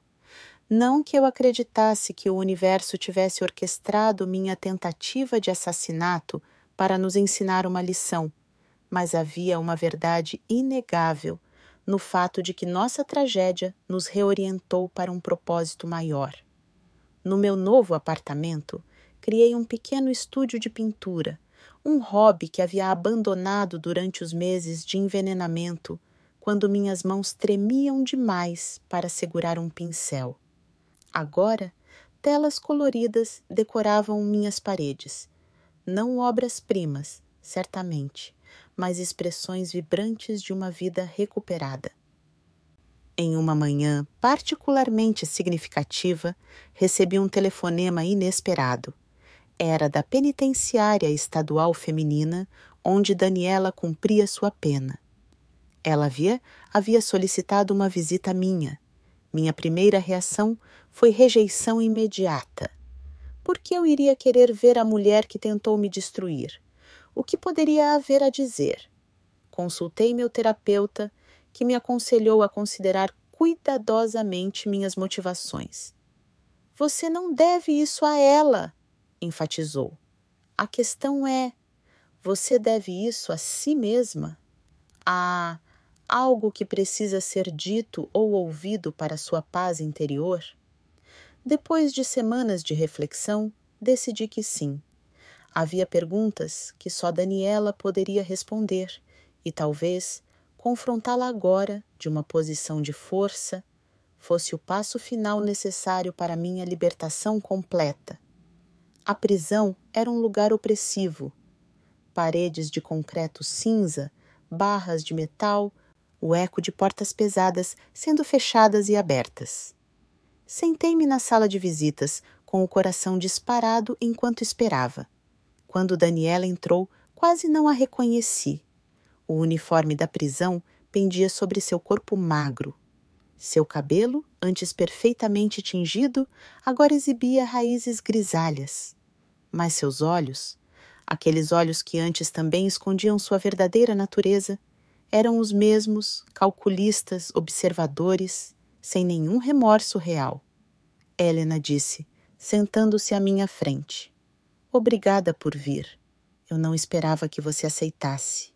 Não que eu acreditasse que o universo tivesse orquestrado minha tentativa de assassinato para nos ensinar uma lição, mas havia uma verdade inegável no fato de que nossa tragédia nos reorientou para um propósito maior. No meu novo apartamento, criei um pequeno estúdio de pintura, um hobby que havia abandonado durante os meses de envenenamento, quando minhas mãos tremiam demais para segurar um pincel. Agora, telas coloridas decoravam minhas paredes. Não obras-primas, certamente, mas expressões vibrantes de uma vida recuperada. Em uma manhã particularmente significativa, recebi um telefonema inesperado. Era da penitenciária estadual feminina, onde Daniela cumpria sua pena. Ela havia solicitado uma visita minha. Minha primeira reação foi rejeição imediata. Por que eu iria querer ver a mulher que tentou me destruir? O que poderia haver a dizer? Consultei meu terapeuta, que me aconselhou a considerar cuidadosamente minhas motivações. Você não deve isso a ela, enfatizou. A questão é, você deve isso a si mesma? Há algo que precisa ser dito ou ouvido para sua paz interior? Depois de semanas de reflexão, decidi que sim. Havia perguntas que só Daniela poderia responder e talvez confrontá-la agora, de uma posição de força, fosse o passo final necessário para minha libertação completa. A prisão era um lugar opressivo. Paredes de concreto cinza, barras de metal, o eco de portas pesadas sendo fechadas e abertas. Sentei-me na sala de visitas, com o coração disparado enquanto esperava. Quando Daniela entrou, quase não a reconheci. O uniforme da prisão pendia sobre seu corpo magro. Seu cabelo, antes perfeitamente tingido, agora exibia raízes grisalhas. Mas seus olhos, aqueles olhos que antes também escondiam sua verdadeira natureza, eram os mesmos, calculistas, observadores, sem nenhum remorso real. Helena disse, sentando-se à minha frente. Obrigada por vir. Eu não esperava que você aceitasse.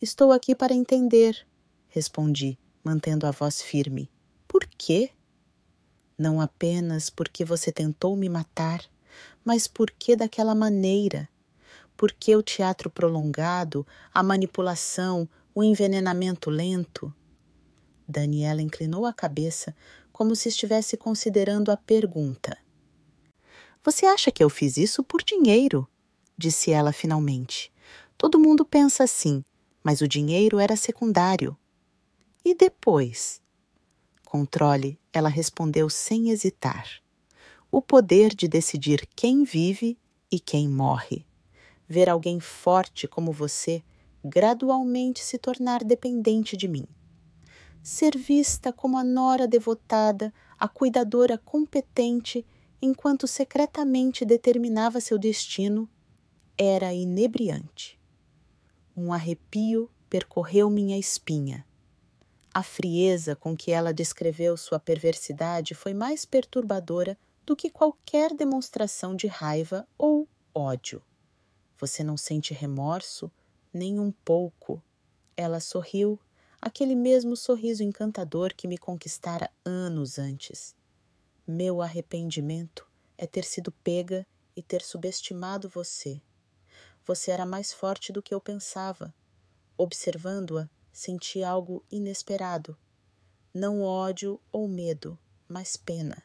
Estou aqui para entender, respondi, mantendo a voz firme. Por quê? Não apenas porque você tentou me matar, mas por que daquela maneira? Por que o teatro prolongado, a manipulação, o envenenamento lento? Daniela inclinou a cabeça como se estivesse considerando a pergunta. Você acha que eu fiz isso por dinheiro? Disse ela finalmente. Todo mundo pensa assim, mas o dinheiro era secundário. E depois? Controle, ela respondeu sem hesitar. O poder de decidir quem vive e quem morre. ver alguém forte como você gradualmente se tornar dependente de mim. Ser vista como a nora devotada, a cuidadora competente, enquanto secretamente determinava seu destino, era inebriante. Um arrepio percorreu minha espinha. A frieza com que ela descreveu sua perversidade foi mais perturbadora do que qualquer demonstração de raiva ou ódio. Você não sente remorso? Nem um pouco. Ela sorriu, aquele mesmo sorriso encantador que me conquistara anos antes. Meu arrependimento é ter sido pega e ter subestimado você. Você era mais forte do que eu pensava. Observando-a, senti algo inesperado. Não ódio ou medo, mas pena.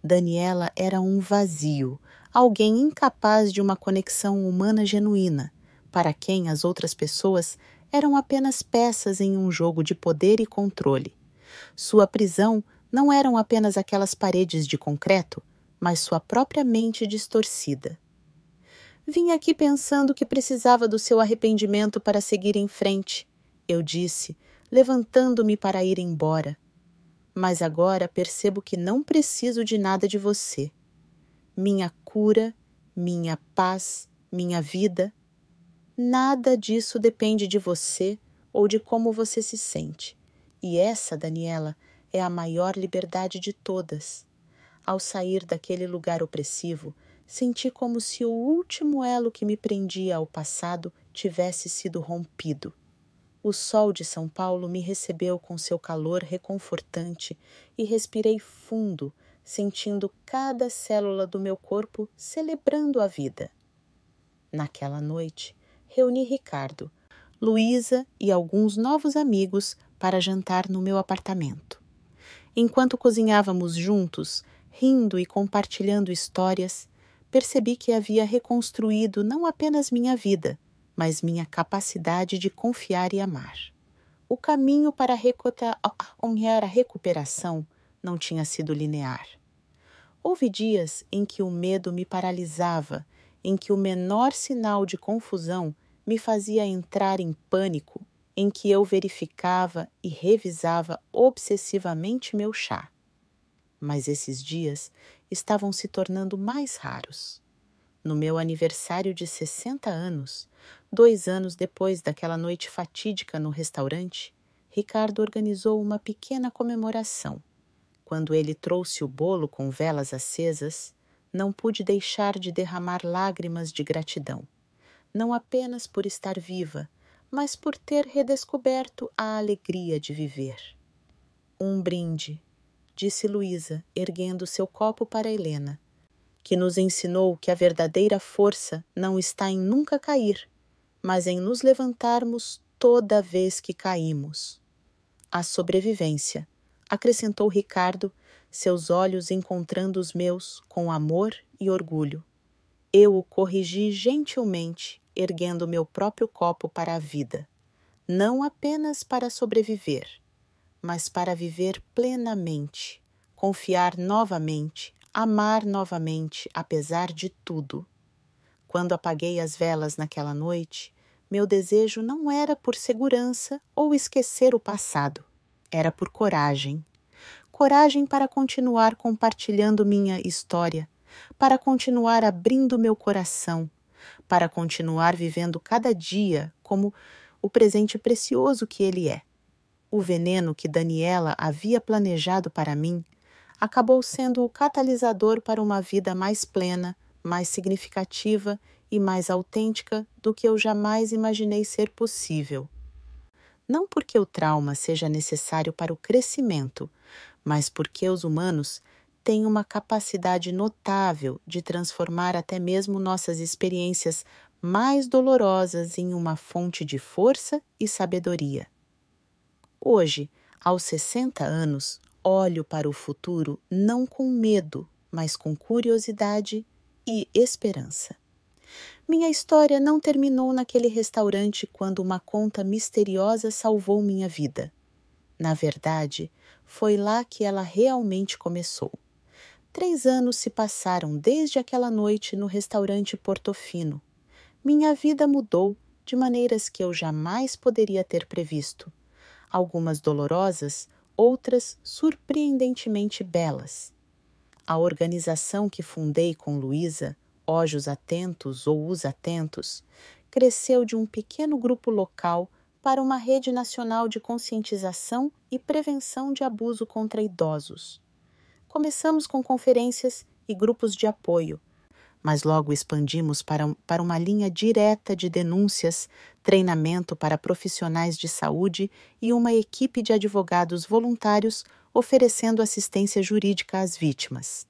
Daniela era um vazio, alguém incapaz de uma conexão humana genuína, para quem as outras pessoas eram apenas peças em um jogo de poder e controle. Sua prisão não eram apenas aquelas paredes de concreto, mas sua própria mente distorcida. Vim aqui pensando que precisava do seu arrependimento para seguir em frente, eu disse, levantando-me para ir embora. Mas agora percebo que não preciso de nada de você. Minha cura, minha paz, minha vida, nada disso depende de você ou de como você se sente. E essa, Daniela, é a maior liberdade de todas. Ao sair daquele lugar opressivo, senti como se o último elo que me prendia ao passado tivesse sido rompido. O sol de São Paulo me recebeu com seu calor reconfortante e respirei fundo, sentindo cada célula do meu corpo celebrando a vida. Naquela noite, reuni Ricardo, Luísa e alguns novos amigos para jantar no meu apartamento. Enquanto cozinhávamos juntos, rindo e compartilhando histórias, percebi que havia reconstruído não apenas minha vida, mas minha capacidade de confiar e amar. O caminho para a recuperação não tinha sido linear. Houve dias em que o medo me paralisava, em que o menor sinal de confusão me fazia entrar em pânico, em que eu verificava e revisava obsessivamente meu chá. Mas esses dias estavam se tornando mais raros. No meu aniversário de 60 anos, 2 anos depois daquela noite fatídica no restaurante, Ricardo organizou uma pequena comemoração. Quando ele trouxe o bolo com velas acesas, não pude deixar de derramar lágrimas de gratidão. Não apenas por estar viva, mas por ter redescoberto a alegria de viver. Um brinde, disse Luísa, erguendo seu copo para Helena, que nos ensinou que a verdadeira força não está em nunca cair, mas em nos levantarmos toda vez que caímos. A sobrevivência, acrescentou Ricardo, seus olhos encontrando os meus com amor e orgulho. Eu o corrigi gentilmente, erguendo meu próprio copo para a vida, não apenas para sobreviver, mas para viver plenamente, confiar novamente, amar novamente, apesar de tudo. Quando apaguei as velas naquela noite, meu desejo não era por segurança ou esquecer o passado, era por coragem. Coragem para continuar compartilhando minha história, para continuar abrindo meu coração, para continuar vivendo cada dia como o presente precioso que ele é. O veneno que Daniela havia planejado para mim acabou sendo o catalisador para uma vida mais plena, mais significativa e mais autêntica do que eu jamais imaginei ser possível. Não porque o trauma seja necessário para o crescimento, mas porque os humanos têm uma capacidade notável de transformar até mesmo nossas experiências mais dolorosas em uma fonte de força e sabedoria. Hoje, aos 60 anos, olho para o futuro não com medo, mas com curiosidade e esperança. Minha história não terminou naquele restaurante quando uma conta misteriosa salvou minha vida. Na verdade, foi lá que ela realmente começou. 3 anos se passaram desde aquela noite no restaurante Portofino. minha vida mudou de maneiras que eu jamais poderia ter previsto. Algumas dolorosas, outras surpreendentemente belas. A organização que fundei com Luísa, Ojos Atentos ou Os Atentos, cresceu de um pequeno grupo local para uma rede nacional de conscientização e prevenção de abuso contra idosos. Começamos com conferências e grupos de apoio, mas logo expandimos para uma linha direta de denúncias, treinamento para profissionais de saúde e uma equipe de advogados voluntários oferecendo assistência jurídica às vítimas.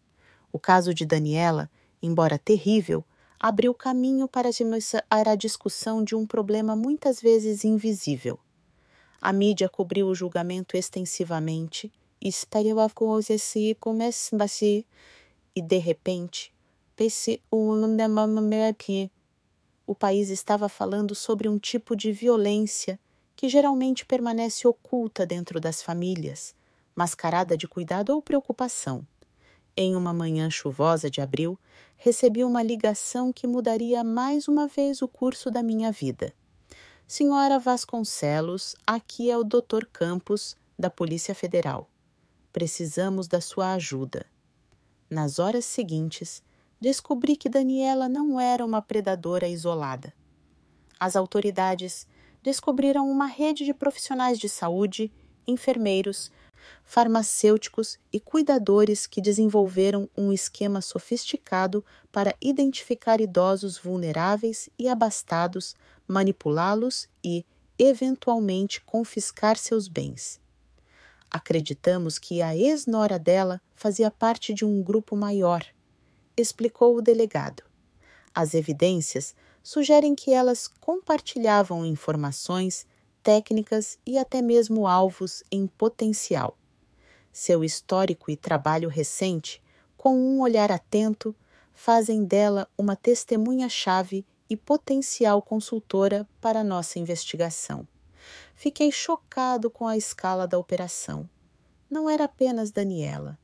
O caso de Daniela, embora terrível, abriu caminho para a discussão de um problema muitas vezes invisível. A mídia cobriu o julgamento extensivamente e, de repente, o país estava falando sobre um tipo de violência que geralmente permanece oculta dentro das famílias, mascarada de cuidado ou preocupação. Em uma manhã chuvosa de abril, recebi uma ligação que mudaria mais uma vez o curso da minha vida. Senhora Vasconcelos, aqui é o Dr. Campos, da Polícia Federal. Precisamos da sua ajuda. Nas horas seguintes, descobri que Daniela não era uma predadora isolada. As autoridades descobriram uma rede de profissionais de saúde, enfermeiros, farmacêuticos e cuidadores que desenvolveram um esquema sofisticado para identificar idosos vulneráveis e abastados, manipulá-los e, eventualmente, confiscar seus bens. Acreditamos que a ex-nora dela fazia parte de um grupo maior, explicou o delegado. As evidências sugerem que elas compartilhavam informações, técnicas e até mesmo alvos em potencial. Seu histórico e trabalho recente, com um olhar atento, fazem dela uma testemunha-chave e potencial consultora para nossa investigação. Fiquei chocado com a escala da operação. Não era apenas Daniela.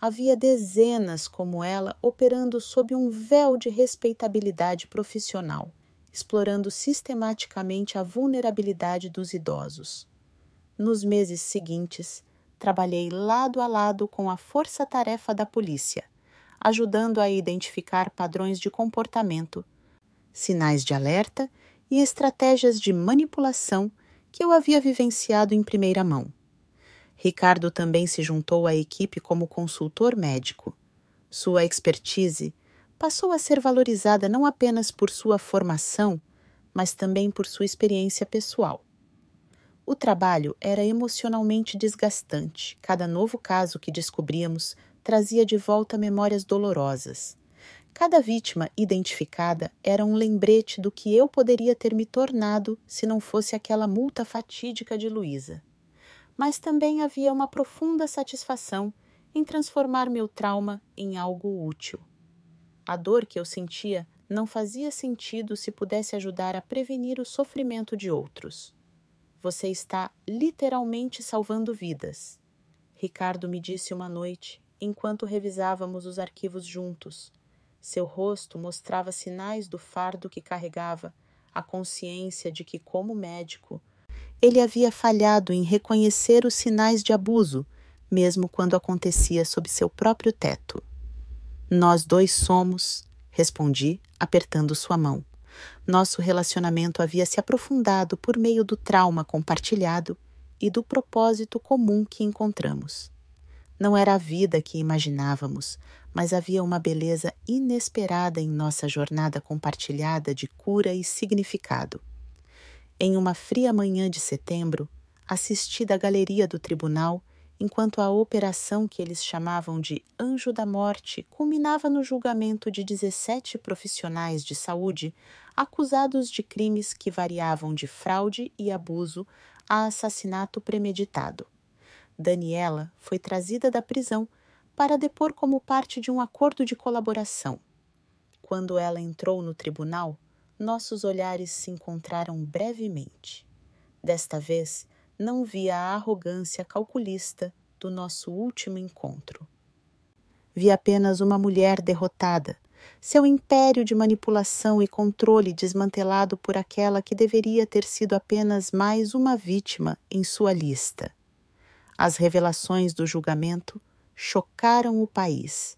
Havia dezenas como ela operando sob um véu de respeitabilidade profissional, explorando sistematicamente a vulnerabilidade dos idosos. Nos meses seguintes, trabalhei lado a lado com a força-tarefa da polícia, ajudando a identificar padrões de comportamento, sinais de alerta e estratégias de manipulação que eu havia vivenciado em primeira mão. Ricardo também se juntou à equipe como consultor médico. Sua expertise passou a ser valorizada não apenas por sua formação, mas também por sua experiência pessoal. O trabalho era emocionalmente desgastante. Cada novo caso que descobríamos trazia de volta memórias dolorosas. Cada vítima identificada era um lembrete do que eu poderia ter me tornado se não fosse aquela multa fatídica de Luísa. Mas também havia uma profunda satisfação em transformar meu trauma em algo útil. A dor que eu sentia não fazia sentido se pudesse ajudar a prevenir o sofrimento de outros. Você está literalmente salvando vidas, Ricardo me disse uma noite, enquanto revisávamos os arquivos juntos. Seu rosto mostrava sinais do fardo que carregava, a consciência de que, como médico, ele havia falhado em reconhecer os sinais de abuso, mesmo quando acontecia sob seu próprio teto. Nós dois somos, respondi, apertando sua mão. Nosso relacionamento havia se aprofundado por meio do trauma compartilhado e do propósito comum que encontramos. Não era a vida que imaginávamos, mas havia uma beleza inesperada em nossa jornada compartilhada de cura e significado. Em uma fria manhã de setembro, assisti da galeria do tribunal, enquanto a operação que eles chamavam de Anjo da Morte culminava no julgamento de 17 profissionais de saúde acusados de crimes que variavam de fraude e abuso a assassinato premeditado. Daniela foi trazida da prisão para depor como parte de um acordo de colaboração. Quando ela entrou no tribunal, nossos olhares se encontraram brevemente. Desta vez, não vi a arrogância calculista do nosso último encontro. Vi apenas uma mulher derrotada, seu império de manipulação e controle desmantelado por aquela que deveria ter sido apenas mais uma vítima em sua lista. As revelações do julgamento chocaram o país.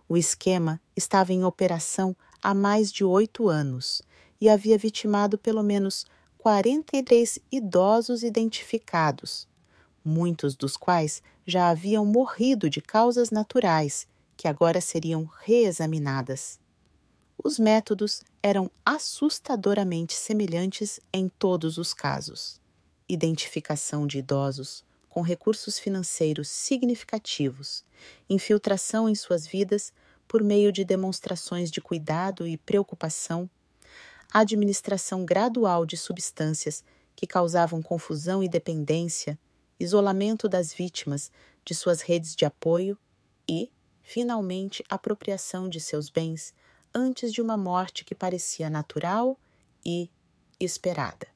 O esquema estava em operação há mais de 8 anos e havia vitimado pelo menos 43 idosos identificados, muitos dos quais já haviam morrido de causas naturais, que agora seriam reexaminadas. Os métodos eram assustadoramente semelhantes em todos os casos. Identificação de idosos com recursos financeiros significativos, infiltração em suas vidas por meio de demonstrações de cuidado e preocupação, administração gradual de substâncias que causavam confusão e dependência, isolamento das vítimas de suas redes de apoio e, finalmente, apropriação de seus bens antes de uma morte que parecia natural e esperada.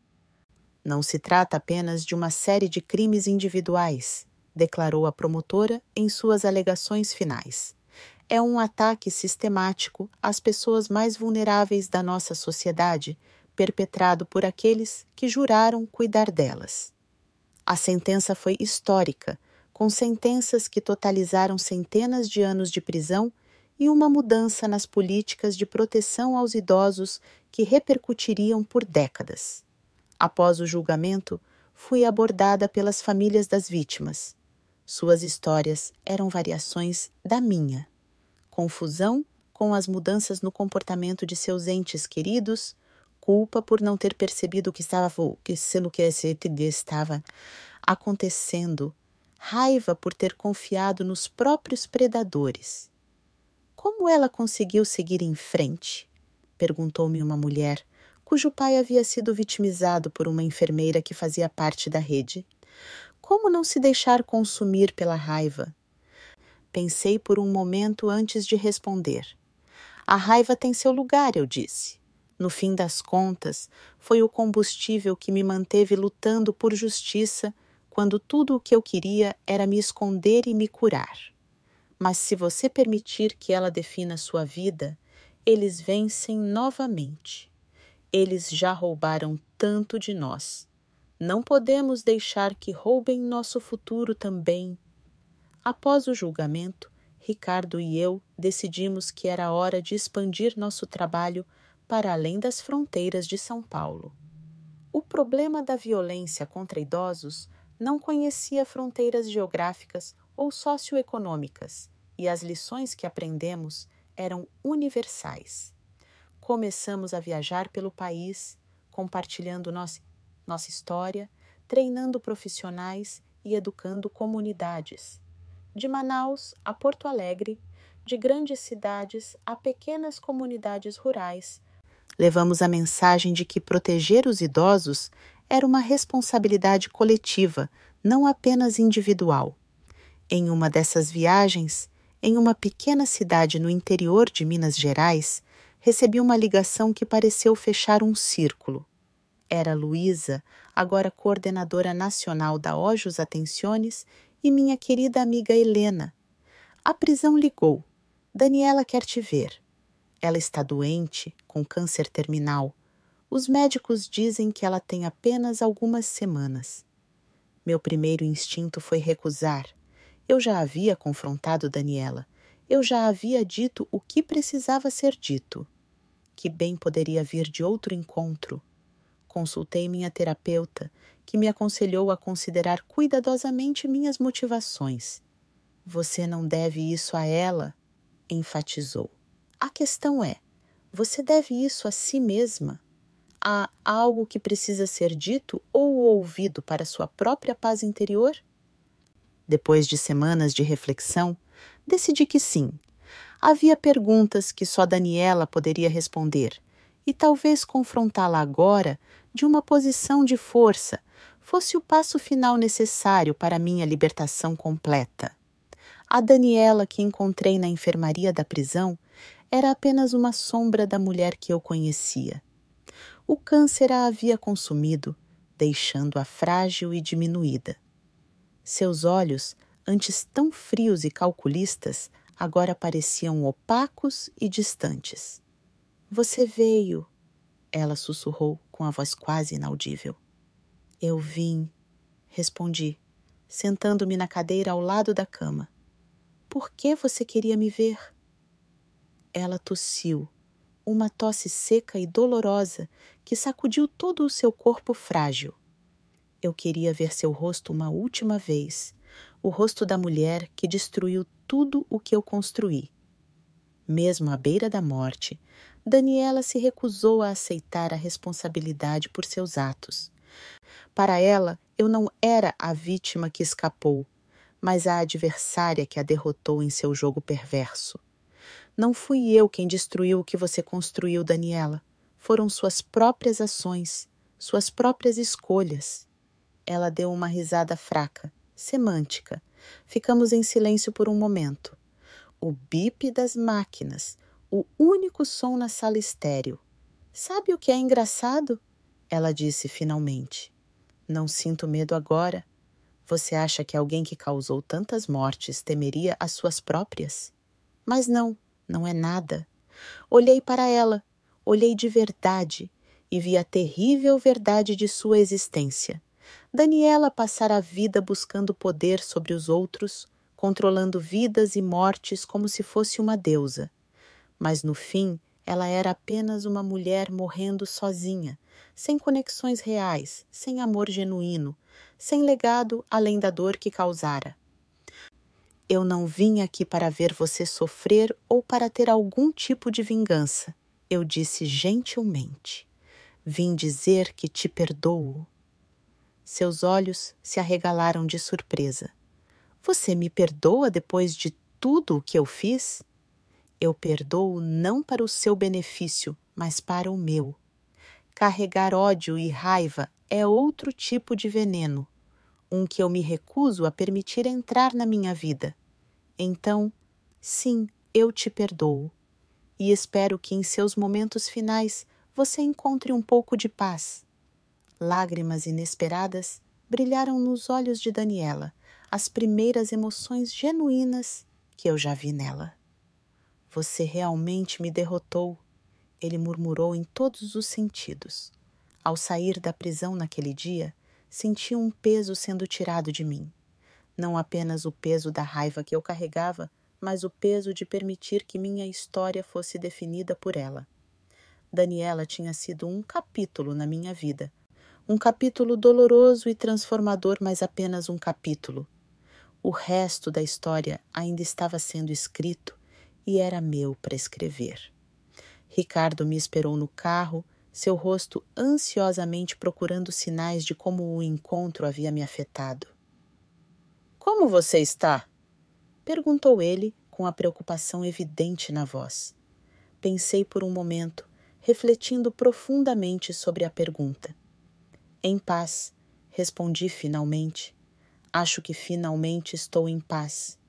Não se trata apenas de uma série de crimes individuais, declarou a promotora em suas alegações finais. É um ataque sistemático às pessoas mais vulneráveis da nossa sociedade, perpetrado por aqueles que juraram cuidar delas. A sentença foi histórica, com sentenças que totalizaram centenas de anos de prisão e uma mudança nas políticas de proteção aos idosos que repercutiriam por décadas. Após o julgamento, fui abordada pelas famílias das vítimas. Suas histórias eram variações da minha. Confusão com as mudanças no comportamento de seus entes queridos, culpa por não ter percebido o que estava acontecendo, raiva por ter confiado nos próprios predadores. Como ela conseguiu seguir em frente? Perguntou-me uma mulher, cujo pai havia sido vitimizado por uma enfermeira que fazia parte da rede. Como não se deixar consumir pela raiva? Pensei por um momento antes de responder. A raiva tem seu lugar, eu disse. No fim das contas, foi o combustível que me manteve lutando por justiça quando tudo o que eu queria era me esconder e me curar. Mas se você permitir que ela defina sua vida, eles vencem novamente. Eles já roubaram tanto de nós. Não podemos deixar que roubem nosso futuro também. Após o julgamento, Ricardo e eu decidimos que era hora de expandir nosso trabalho para além das fronteiras de São Paulo. O problema da violência contra idosos não conhecia fronteiras geográficas ou socioeconômicas, e as lições que aprendemos eram universais. Começamos a viajar pelo país, compartilhando nossa história, treinando profissionais e educando comunidades. De Manaus a Porto Alegre, de grandes cidades a pequenas comunidades rurais, levamos a mensagem de que proteger os idosos era uma responsabilidade coletiva, não apenas individual. Em uma dessas viagens, em uma pequena cidade no interior de Minas Gerais, recebi uma ligação que pareceu fechar um círculo. Era Luísa, agora coordenadora nacional da Ojos Atenciones, e minha querida amiga Helena. A prisão ligou. Daniela quer te ver. Ela está doente, com câncer terminal. Os médicos dizem que ela tem apenas algumas semanas. Meu primeiro instinto foi recusar. Eu já havia confrontado Daniela. Eu já havia dito o que precisava ser dito. Que bem poderia vir de outro encontro. Consultei minha terapeuta, que me aconselhou a considerar cuidadosamente minhas motivações. Você não deve isso a ela, enfatizou. A questão é, você deve isso a si mesma? Há algo que precisa ser dito ou ouvido para sua própria paz interior? Depois de semanas de reflexão, decidi que sim. Havia perguntas que só Daniela poderia responder, e talvez confrontá-la agora, de uma posição de força, fosse o passo final necessário para minha libertação completa. A Daniela que encontrei na enfermaria da prisão era apenas uma sombra da mulher que eu conhecia. O câncer a havia consumido, deixando-a frágil e diminuída. Seus olhos, antes tão frios e calculistas, agora pareciam opacos e distantes. Você veio, ela sussurrou com a voz quase inaudível. Eu vim, respondi, sentando-me na cadeira ao lado da cama. Por que você queria me ver? Ela tossiu, uma tosse seca e dolorosa que sacudiu todo o seu corpo frágil. Eu queria ver seu rosto uma última vez, o rosto da mulher que destruiu tudo o que eu construí. Mesmo à beira da morte, Daniela se recusou a aceitar a responsabilidade por seus atos. Para ela, eu não era a vítima que escapou, mas a adversária que a derrotou em seu jogo perverso. Não fui eu quem destruiu o que você construiu, Daniela. Foram suas próprias ações, suas próprias escolhas. Ela deu uma risada fraca, semântica. Ficamos em silêncio por um momento. O bip das máquinas, o único som na sala estéril. Sabe o que é engraçado? Ela disse finalmente. Não sinto medo agora. Você acha que alguém que causou tantas mortes temeria as suas próprias? Mas não, não é nada. Olhei para ela, olhei de verdade e vi a terrível verdade de sua existência. Daniela passara a vida buscando poder sobre os outros, controlando vidas e mortes como se fosse uma deusa. Mas no fim, ela era apenas uma mulher morrendo sozinha, sem conexões reais, sem amor genuíno, sem legado além da dor que causara. Eu não vim aqui para ver você sofrer ou para ter algum tipo de vingança, eu disse gentilmente. Vim dizer que te perdoo. Seus olhos se arregalaram de surpresa. Você me perdoa depois de tudo o que eu fiz? Eu perdoo não para o seu benefício, mas para o meu. Carregar ódio e raiva é outro tipo de veneno, um que eu me recuso a permitir entrar na minha vida. Então, sim, eu te perdoo. E espero que em seus momentos finais você encontre um pouco de paz. Lágrimas inesperadas brilharam nos olhos de Daniela, as primeiras emoções genuínas que eu já vi nela. Você realmente me derrotou, ele murmurou em todos os sentidos. Ao sair da prisão naquele dia, senti um peso sendo tirado de mim. Não apenas o peso da raiva que eu carregava, mas o peso de permitir que minha história fosse definida por ela. Daniela tinha sido um capítulo na minha vida. Um capítulo doloroso e transformador, mas apenas um capítulo. O resto da história ainda estava sendo escrito e era meu para escrever. Ricardo me esperou no carro, seu rosto ansiosamente procurando sinais de como o encontro havia me afetado. Como você está? Perguntou ele com a preocupação evidente na voz. Pensei por um momento, refletindo profundamente sobre a pergunta. Em paz, respondi finalmente. Acho que finalmente estou em paz.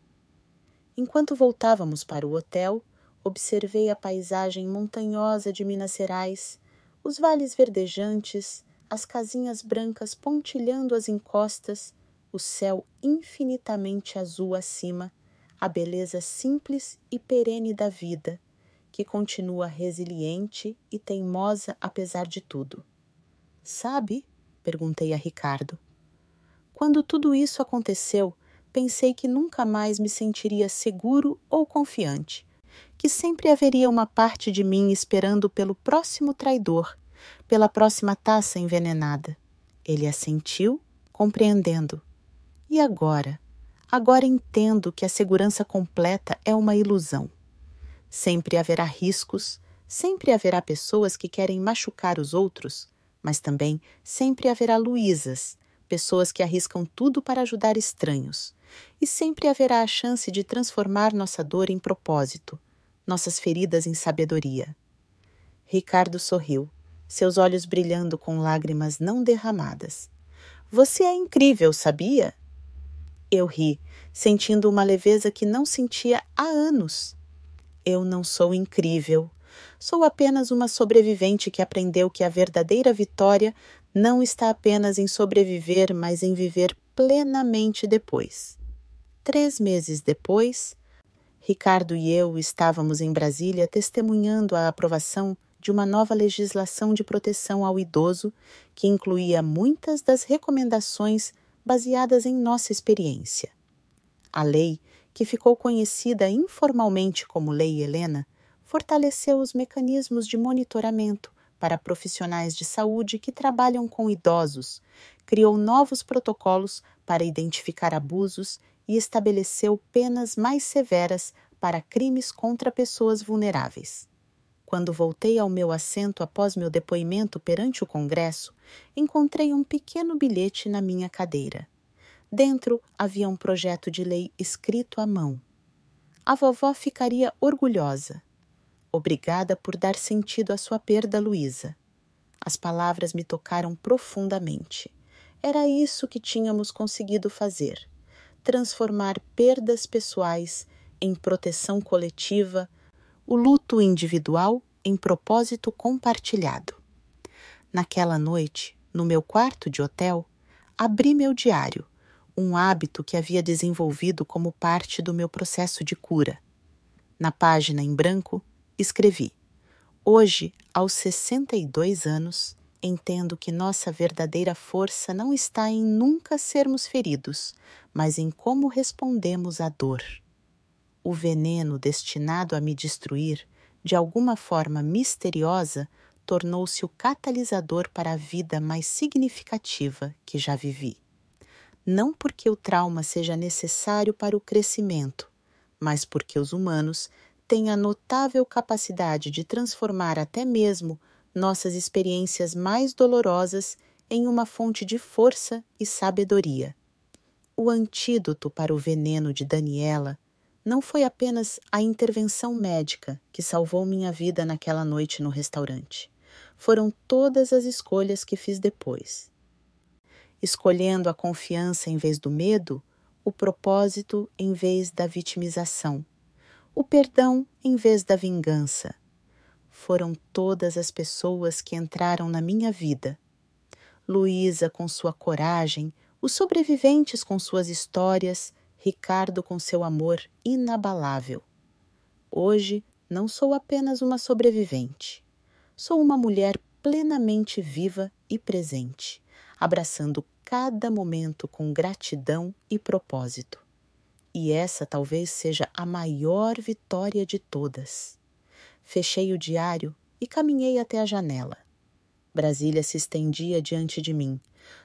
Enquanto voltávamos para o hotel, observei a paisagem montanhosa de Minas Gerais, os vales verdejantes, as casinhas brancas pontilhando as encostas, o céu infinitamente azul acima, a beleza simples e perene da vida, que continua resiliente e teimosa apesar de tudo. Sabe? Perguntei a Ricardo. Quando tudo isso aconteceu, pensei que nunca mais me sentiria seguro ou confiante, que sempre haveria uma parte de mim esperando pelo próximo traidor, pela próxima taça envenenada. Ele assentiu, compreendendo. E agora? Agora entendo que a segurança completa é uma ilusão. Sempre haverá riscos, sempre haverá pessoas que querem machucar os outros, mas também sempre haverá Luísas, pessoas que arriscam tudo para ajudar estranhos. E sempre haverá a chance de transformar nossa dor em propósito, nossas feridas em sabedoria. Ricardo sorriu, seus olhos brilhando com lágrimas não derramadas. Você é incrível, sabia? Eu ri, sentindo uma leveza que não sentia há anos. Eu não sou incrível. Sou apenas uma sobrevivente que aprendeu que a verdadeira vitória não está apenas em sobreviver, mas em viver plenamente depois. 3 meses depois, Ricardo e eu estávamos em Brasília testemunhando a aprovação de uma nova legislação de proteção ao idoso que incluía muitas das recomendações baseadas em nossa experiência. A lei, que ficou conhecida informalmente como Lei Helena, fortaleceu os mecanismos de monitoramento para profissionais de saúde que trabalham com idosos, criou novos protocolos para identificar abusos e estabeleceu penas mais severas para crimes contra pessoas vulneráveis. Quando voltei ao meu assento após meu depoimento perante o Congresso, encontrei um pequeno bilhete na minha cadeira. Dentro havia um projeto de lei escrito à mão. A vovó ficaria orgulhosa. Obrigada por dar sentido à sua perda, Luísa. As palavras me tocaram profundamente. Era isso que tínhamos conseguido fazer: transformar perdas pessoais em proteção coletiva, o luto individual em propósito compartilhado. Naquela noite, no meu quarto de hotel, abri meu diário, um hábito que havia desenvolvido como parte do meu processo de cura. Na página em branco, escrevi: hoje, aos 62 anos, entendo que nossa verdadeira força não está em nunca sermos feridos, mas em como respondemos à dor. O veneno destinado a me destruir, de alguma forma misteriosa, tornou-se o catalisador para a vida mais significativa que já vivi. Não porque o trauma seja necessário para o crescimento, mas porque os humanos têm a notável capacidade de transformar até mesmo nossas experiências mais dolorosas em uma fonte de força e sabedoria. O antídoto para o veneno de Daniela não foi apenas a intervenção médica que salvou minha vida naquela noite no restaurante. Foram todas as escolhas que fiz depois. Escolhendo a confiança em vez do medo, o propósito em vez da vitimização, o perdão em vez da vingança. Foram todas as pessoas que entraram na minha vida. Luísa com sua coragem, os sobreviventes com suas histórias, Ricardo com seu amor inabalável. Hoje não sou apenas uma sobrevivente. Sou uma mulher plenamente viva e presente, abraçando cada momento com gratidão e propósito. E essa talvez seja a maior vitória de todas. Fechei o diário e caminhei até a janela. Brasília se estendia diante de mim,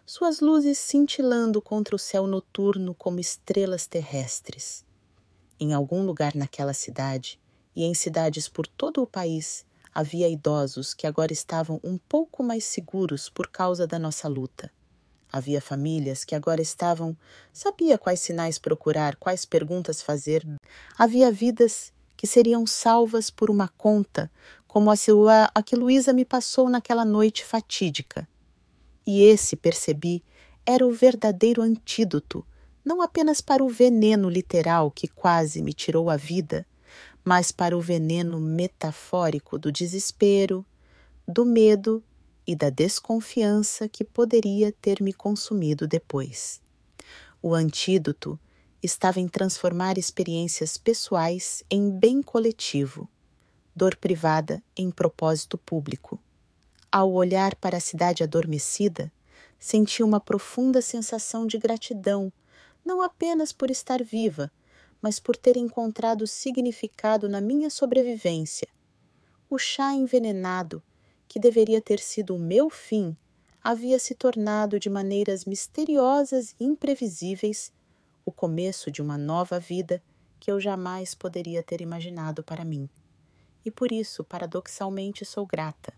suas luzes cintilando contra o céu noturno como estrelas terrestres. Em algum lugar naquela cidade, e em cidades por todo o país, havia idosos que agora estavam um pouco mais seguros por causa da nossa luta. Havia famílias que agora sabia quais sinais procurar, quais perguntas fazer. Havia vidas que seriam salvas por uma conta, como a que Luísa me passou naquela noite fatídica. E esse, percebi, era o verdadeiro antídoto, não apenas para o veneno literal que quase me tirou a vida, mas para o veneno metafórico do desespero, do medo e da desconfiança que poderia ter me consumido depois. O antídoto estava em transformar experiências pessoais em bem coletivo, dor privada em propósito público. Ao olhar para a cidade adormecida, senti uma profunda sensação de gratidão, não apenas por estar viva, mas por ter encontrado significado na minha sobrevivência. O chá envenenado, que deveria ter sido o meu fim, havia se tornado de maneiras misteriosas e imprevisíveis o começo de uma nova vida que eu jamais poderia ter imaginado para mim. E por isso, paradoxalmente, sou grata.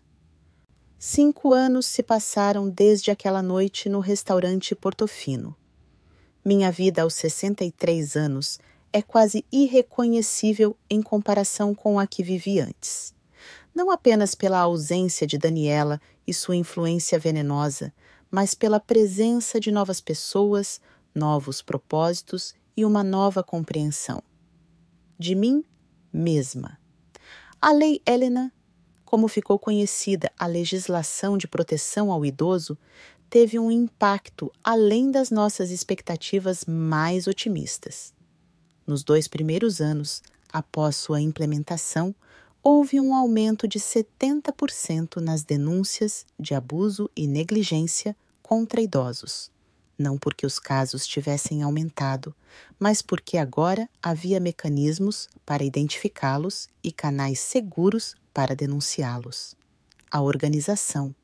5 anos se passaram desde aquela noite no restaurante Portofino. Minha vida aos 63 anos é quase irreconhecível em comparação com a que vivi antes. Não apenas pela ausência de Daniela e sua influência venenosa, mas pela presença de novas pessoas, novos propósitos e uma nova compreensão. De mim mesma. A Lei Helena, como ficou conhecida a legislação de proteção ao idoso, teve um impacto além das nossas expectativas mais otimistas. Nos 2 primeiros anos, Após sua implementação, houve um aumento de 70% nas denúncias de abuso e negligência contra idosos. Não porque os casos tivessem aumentado, mas porque agora havia mecanismos para identificá-los e canais seguros para denunciá-los. A organização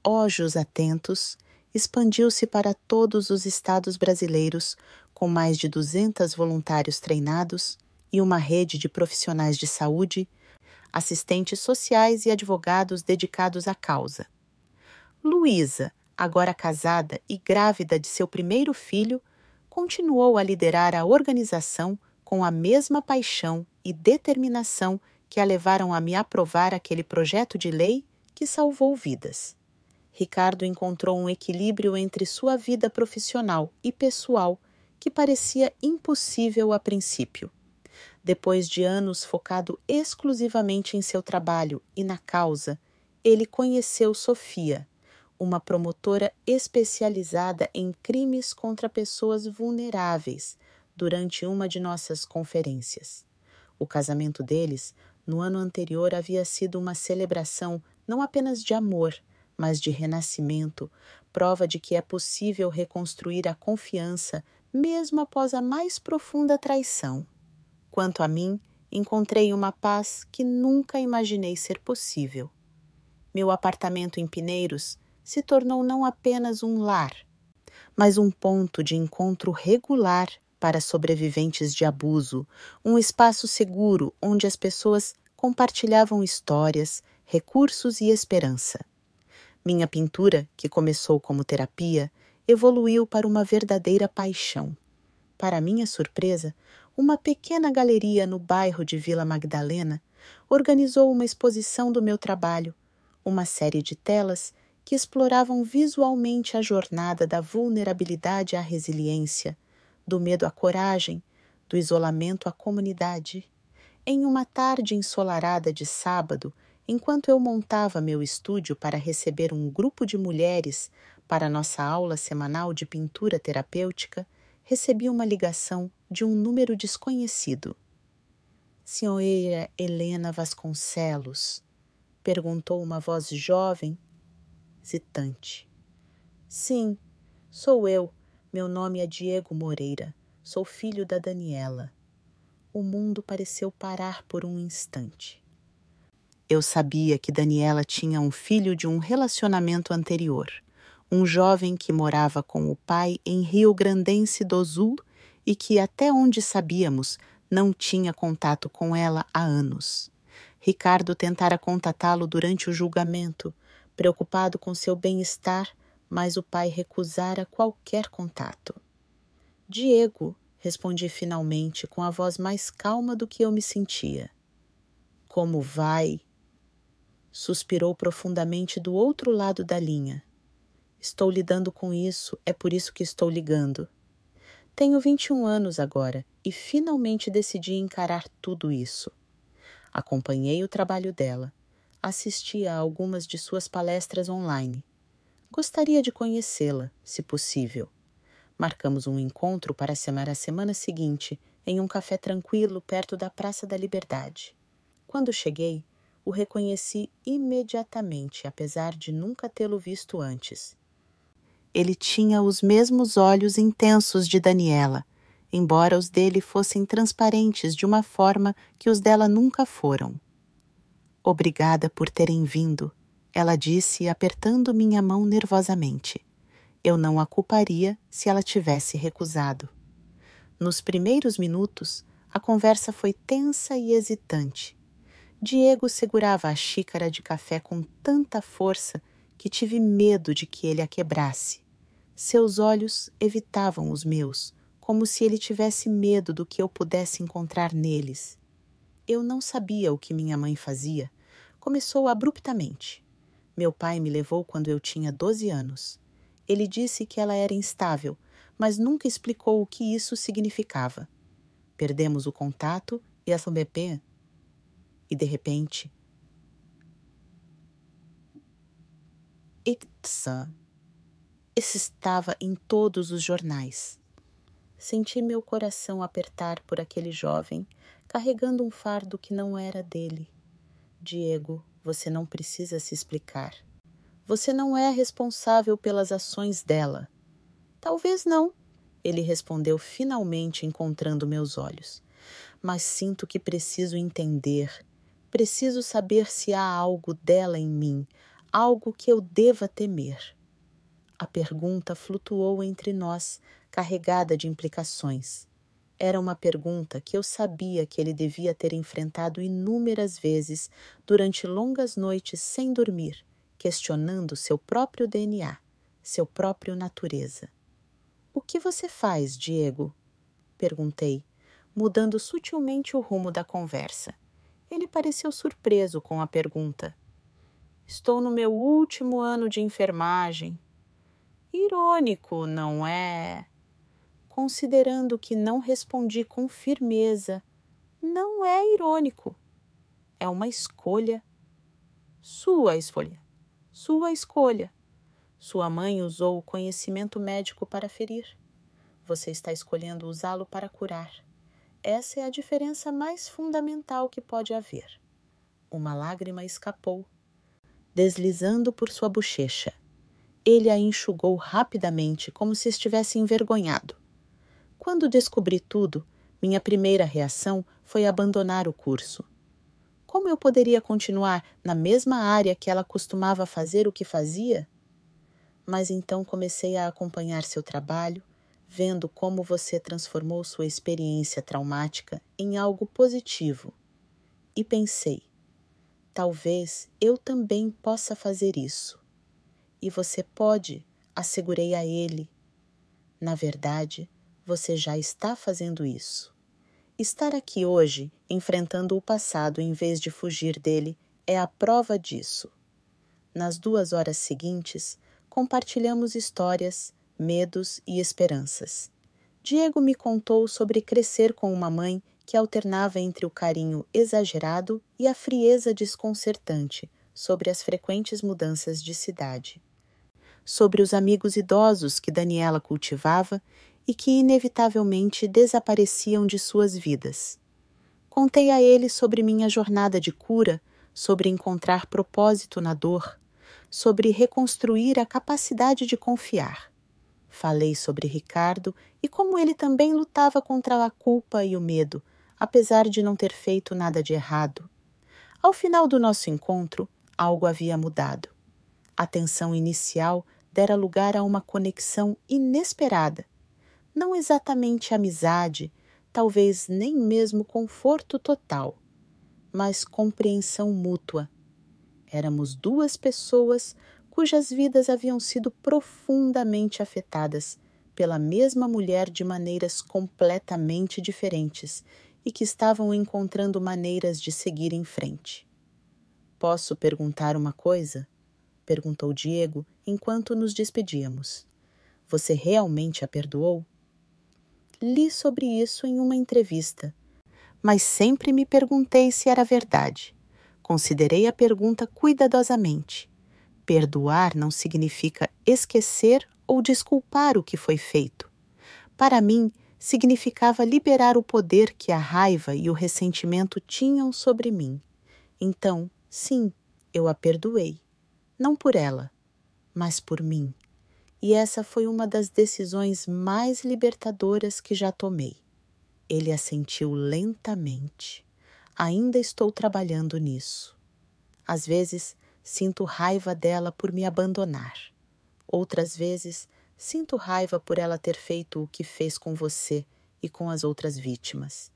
Ojos Atentos expandiu-se para todos os estados brasileiros, com mais de 200 voluntários treinados e uma rede de profissionais de saúde, assistentes sociais e advogados dedicados à causa. Luísa, agora casada e grávida de seu primeiro filho, continuou a liderar a organização com a mesma paixão e determinação que a levaram a me aprovar aquele projeto de lei que salvou vidas. Ricardo encontrou um equilíbrio entre sua vida profissional e pessoal que parecia impossível a princípio. Depois de anos focado exclusivamente em seu trabalho e na causa, ele conheceu Sofia, uma promotora especializada em crimes contra pessoas vulneráveis, durante uma de nossas conferências. O casamento deles, no ano anterior, havia sido uma celebração não apenas de amor, mas de renascimento, prova de que é possível reconstruir a confiança mesmo após a mais profunda traição. Quanto a mim, encontrei uma paz que nunca imaginei ser possível. Meu apartamento em Pinheiros se tornou não apenas um lar, mas um ponto de encontro regular para sobreviventes de abuso, um espaço seguro onde as pessoas compartilhavam histórias, recursos e esperança. Minha pintura, que começou como terapia, evoluiu para uma verdadeira paixão. Para minha surpresa, uma pequena galeria no bairro de Vila Magdalena organizou uma exposição do meu trabalho, uma série de telas que exploravam visualmente a jornada da vulnerabilidade à resiliência, do medo à coragem, do isolamento à comunidade. Em uma tarde ensolarada de sábado, enquanto eu montava meu estúdio para receber um grupo de mulheres para nossa aula semanal de pintura terapêutica, recebi uma ligação de um número desconhecido. Senhora Helena Vasconcelos? Perguntou uma voz jovem, hesitante. Sim, sou eu. Meu nome é Diego Moreira. Sou filho da Daniela. O mundo pareceu parar por um instante. Eu sabia que Daniela tinha um filho de um relacionamento anterior, um jovem que morava com o pai em Rio Grandense do Sul e que, até onde sabíamos, não tinha contato com ela há anos. Ricardo tentara contatá-lo durante o julgamento, preocupado com seu bem-estar, mas o pai recusara qualquer contato. Diego, respondi finalmente com a voz mais calma do que eu me sentia. Como vai? Suspirou profundamente do outro lado da linha. Estou lidando com isso, é por isso que estou ligando. Tenho 21 anos agora e finalmente decidi encarar tudo isso. Acompanhei o trabalho dela. Assisti a algumas de suas palestras online. Gostaria de conhecê-la, se possível. Marcamos um encontro para a semana seguinte, em um café tranquilo perto da Praça da Liberdade. Quando cheguei, o reconheci imediatamente, apesar de nunca tê-lo visto antes. Ele tinha os mesmos olhos intensos de Daniela, embora os dele fossem transparentes de uma forma que os dela nunca foram. Obrigada por terem vindo, ela disse, apertando minha mão nervosamente. Eu não a culparia se ela tivesse recusado. Nos primeiros minutos, a conversa foi tensa e hesitante. Diego segurava a xícara de café com tanta força que tive medo de que ele a quebrasse. Seus olhos evitavam os meus, como se ele tivesse medo do que eu pudesse encontrar neles. Eu não sabia o que minha mãe fazia. Começou abruptamente. Meu pai me levou quando eu tinha 12 anos. Ele disse que ela era instável, mas nunca explicou o que isso significava. Perdemos o contato e a bebê. E de repente, Itza estava em todos os jornais. Senti meu coração apertar por aquele jovem, carregando um fardo que não era dele. Diego, você não precisa se explicar. Você não é responsável pelas ações dela. Talvez não, ele respondeu finalmente encontrando meus olhos. Mas sinto que preciso entender. Preciso saber se há algo dela em mim, algo que eu deva temer. A pergunta flutuou entre nós, carregada de implicações. Era uma pergunta que eu sabia que ele devia ter enfrentado inúmeras vezes durante longas noites sem dormir, questionando seu próprio DNA, seu próprio natureza. O que você faz, Diego? Perguntei, mudando sutilmente o rumo da conversa. Ele pareceu surpreso com a pergunta. Estou no meu último ano de enfermagem. Irônico, não é? Considerando que não respondi com firmeza, não é irônico. É uma escolha. Sua escolha. Sua escolha. Sua mãe usou o conhecimento médico para ferir. Você está escolhendo usá-lo para curar. Essa é a diferença mais fundamental que pode haver. Uma lágrima escapou, deslizando por sua bochecha. Ele a enxugou rapidamente, como se estivesse envergonhado. Quando descobri tudo, minha primeira reação foi abandonar o curso. Como eu poderia continuar na mesma área que ela costumava fazer o que fazia? Mas então comecei a acompanhar seu trabalho, vendo como você transformou sua experiência traumática em algo positivo. E pensei, talvez eu também possa fazer isso. E você pode, assegurei a ele. Na verdade, você já está fazendo isso. Estar aqui hoje, enfrentando o passado em vez de fugir dele, é a prova disso. Nas 2 horas seguintes, compartilhamos histórias, medos e esperanças. Diego me contou sobre crescer com uma mãe que alternava entre o carinho exagerado e a frieza desconcertante sobre as frequentes mudanças de cidade. Sobre os amigos idosos que Daniela cultivava e que inevitavelmente desapareciam de suas vidas. Contei a ele sobre minha jornada de cura, sobre encontrar propósito na dor, sobre reconstruir a capacidade de confiar. Falei sobre Ricardo e como ele também lutava contra a culpa e o medo, apesar de não ter feito nada de errado. Ao final do nosso encontro, algo havia mudado. A tensão inicial dera lugar a uma conexão inesperada. Não exatamente amizade, talvez nem mesmo conforto total, mas compreensão mútua. Éramos 2 pessoas cujas vidas haviam sido profundamente afetadas pela mesma mulher de maneiras completamente diferentes e que estavam encontrando maneiras de seguir em frente. Posso perguntar uma coisa? Perguntou Diego enquanto nos despedíamos. Você realmente a perdoou? Li sobre isso em uma entrevista, mas sempre me perguntei se era verdade. Considerei a pergunta cuidadosamente. Perdoar não significa esquecer ou desculpar o que foi feito. Para mim, significava liberar o poder que a raiva e o ressentimento tinham sobre mim. Então, sim, eu a perdoei. Não por ela, mas por mim. E essa foi uma das decisões mais libertadoras que já tomei. Ele assentiu lentamente. Ainda estou trabalhando nisso. Às vezes, sinto raiva dela por me abandonar. Outras vezes, sinto raiva por ela ter feito o que fez com você e com as outras vítimas.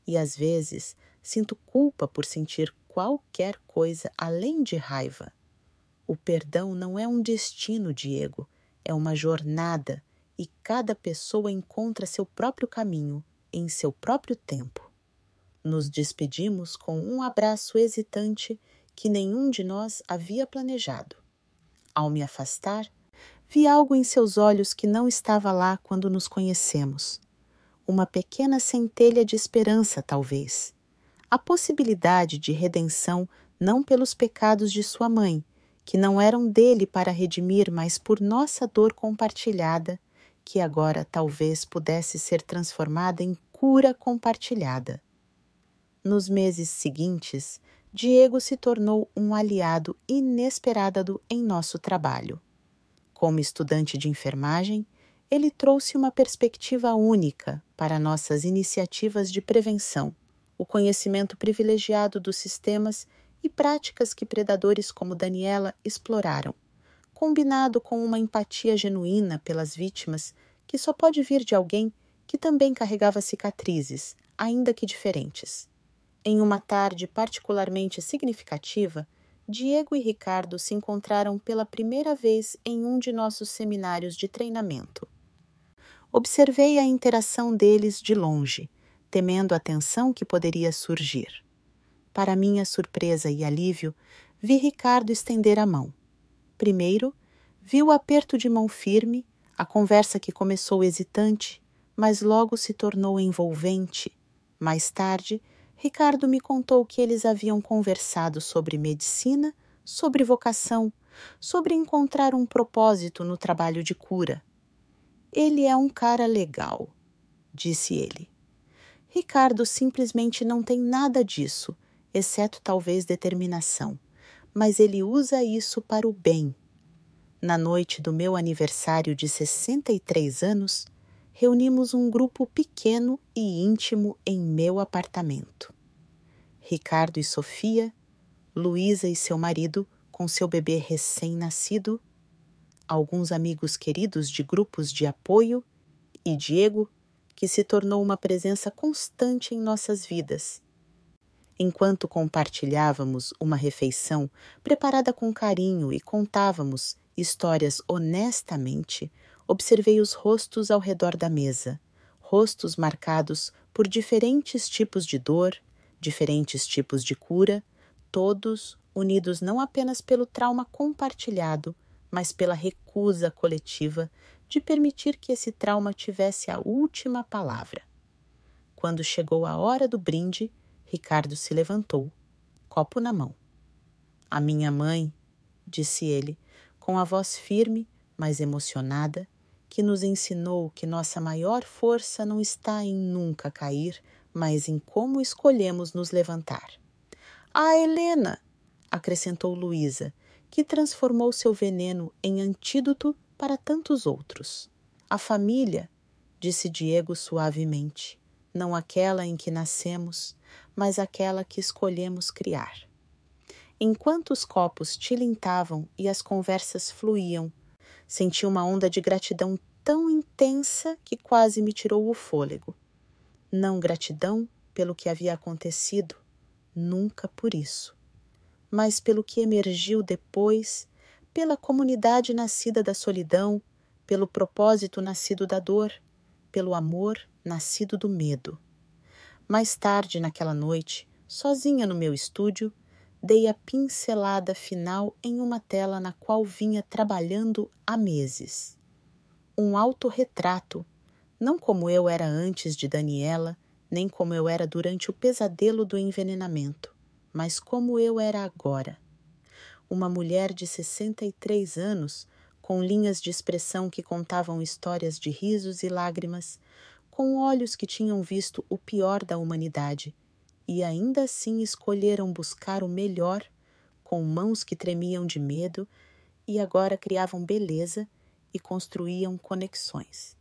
E às vezes, sinto culpa por sentir qualquer coisa além de raiva. O perdão não é um destino, Diego, é uma jornada e cada pessoa encontra seu próprio caminho em seu próprio tempo. Nos despedimos com um abraço hesitante que nenhum de nós havia planejado. Ao me afastar, vi algo em seus olhos que não estava lá quando nos conhecemos. Uma pequena centelha de esperança, talvez. A possibilidade de redenção não pelos pecados de sua mãe, que não eram dele para redimir, mas por nossa dor compartilhada, que agora talvez pudesse ser transformada em cura compartilhada. Nos meses seguintes, Diego se tornou um aliado inesperado em nosso trabalho. Como estudante de enfermagem, ele trouxe uma perspectiva única para nossas iniciativas de prevenção, o conhecimento privilegiado dos sistemas e práticas que predadores como Daniela exploraram, combinado com uma empatia genuína pelas vítimas que só pode vir de alguém que também carregava cicatrizes, ainda que diferentes. Em uma tarde particularmente significativa, Diego e Ricardo se encontraram pela primeira vez em um de nossos seminários de treinamento. Observei a interação deles de longe, temendo a tensão que poderia surgir. Para minha surpresa e alívio, vi Ricardo estender a mão. Primeiro, vi o aperto de mão firme, a conversa que começou hesitante, mas logo se tornou envolvente. Mais tarde, Ricardo me contou que eles haviam conversado sobre medicina, sobre vocação, sobre encontrar um propósito no trabalho de cura. Ele é um cara legal, disse ele. Ricardo simplesmente não tem nada disso, exceto talvez determinação, mas ele usa isso para o bem. Na noite do meu aniversário de 63 anos, reunimos um grupo pequeno e íntimo em meu apartamento. Ricardo e Sofia, Luísa e seu marido com seu bebê recém-nascido, alguns amigos queridos de grupos de apoio e Diego, que se tornou uma presença constante em nossas vidas. Enquanto compartilhávamos uma refeição preparada com carinho e contávamos histórias honestamente, observei os rostos ao redor da mesa, rostos marcados por diferentes tipos de dor, diferentes tipos de cura, todos unidos não apenas pelo trauma compartilhado, mas pela recusa coletiva de permitir que esse trauma tivesse a última palavra. Quando chegou a hora do brinde, Ricardo se levantou, copo na mão. A minha mãe, disse ele, com a voz firme, mas emocionada, que nos ensinou que nossa maior força não está em nunca cair, mas em como escolhemos nos levantar. Ah, Helena, acrescentou Luísa, que transformou seu veneno em antídoto para tantos outros. A família, disse Diego suavemente, não aquela em que nascemos, mas aquela que escolhemos criar. Enquanto os copos tilintavam e as conversas fluíam, senti uma onda de gratidão tão intensa que quase me tirou o fôlego. Não gratidão pelo que havia acontecido, nunca por isso, mas pelo que emergiu depois, pela comunidade nascida da solidão, pelo propósito nascido da dor, pelo amor nascido do medo. Mais tarde naquela noite, sozinha no meu estúdio, dei a pincelada final em uma tela na qual vinha trabalhando há meses. Um autorretrato, não como eu era antes de Daniela, nem como eu era durante o pesadelo do envenenamento, mas como eu era agora. Uma mulher de 63 anos, com linhas de expressão que contavam histórias de risos e lágrimas, com olhos que tinham visto o pior da humanidade, e ainda assim escolheram buscar o melhor, com mãos que tremiam de medo, e agora criavam beleza e construíam conexões.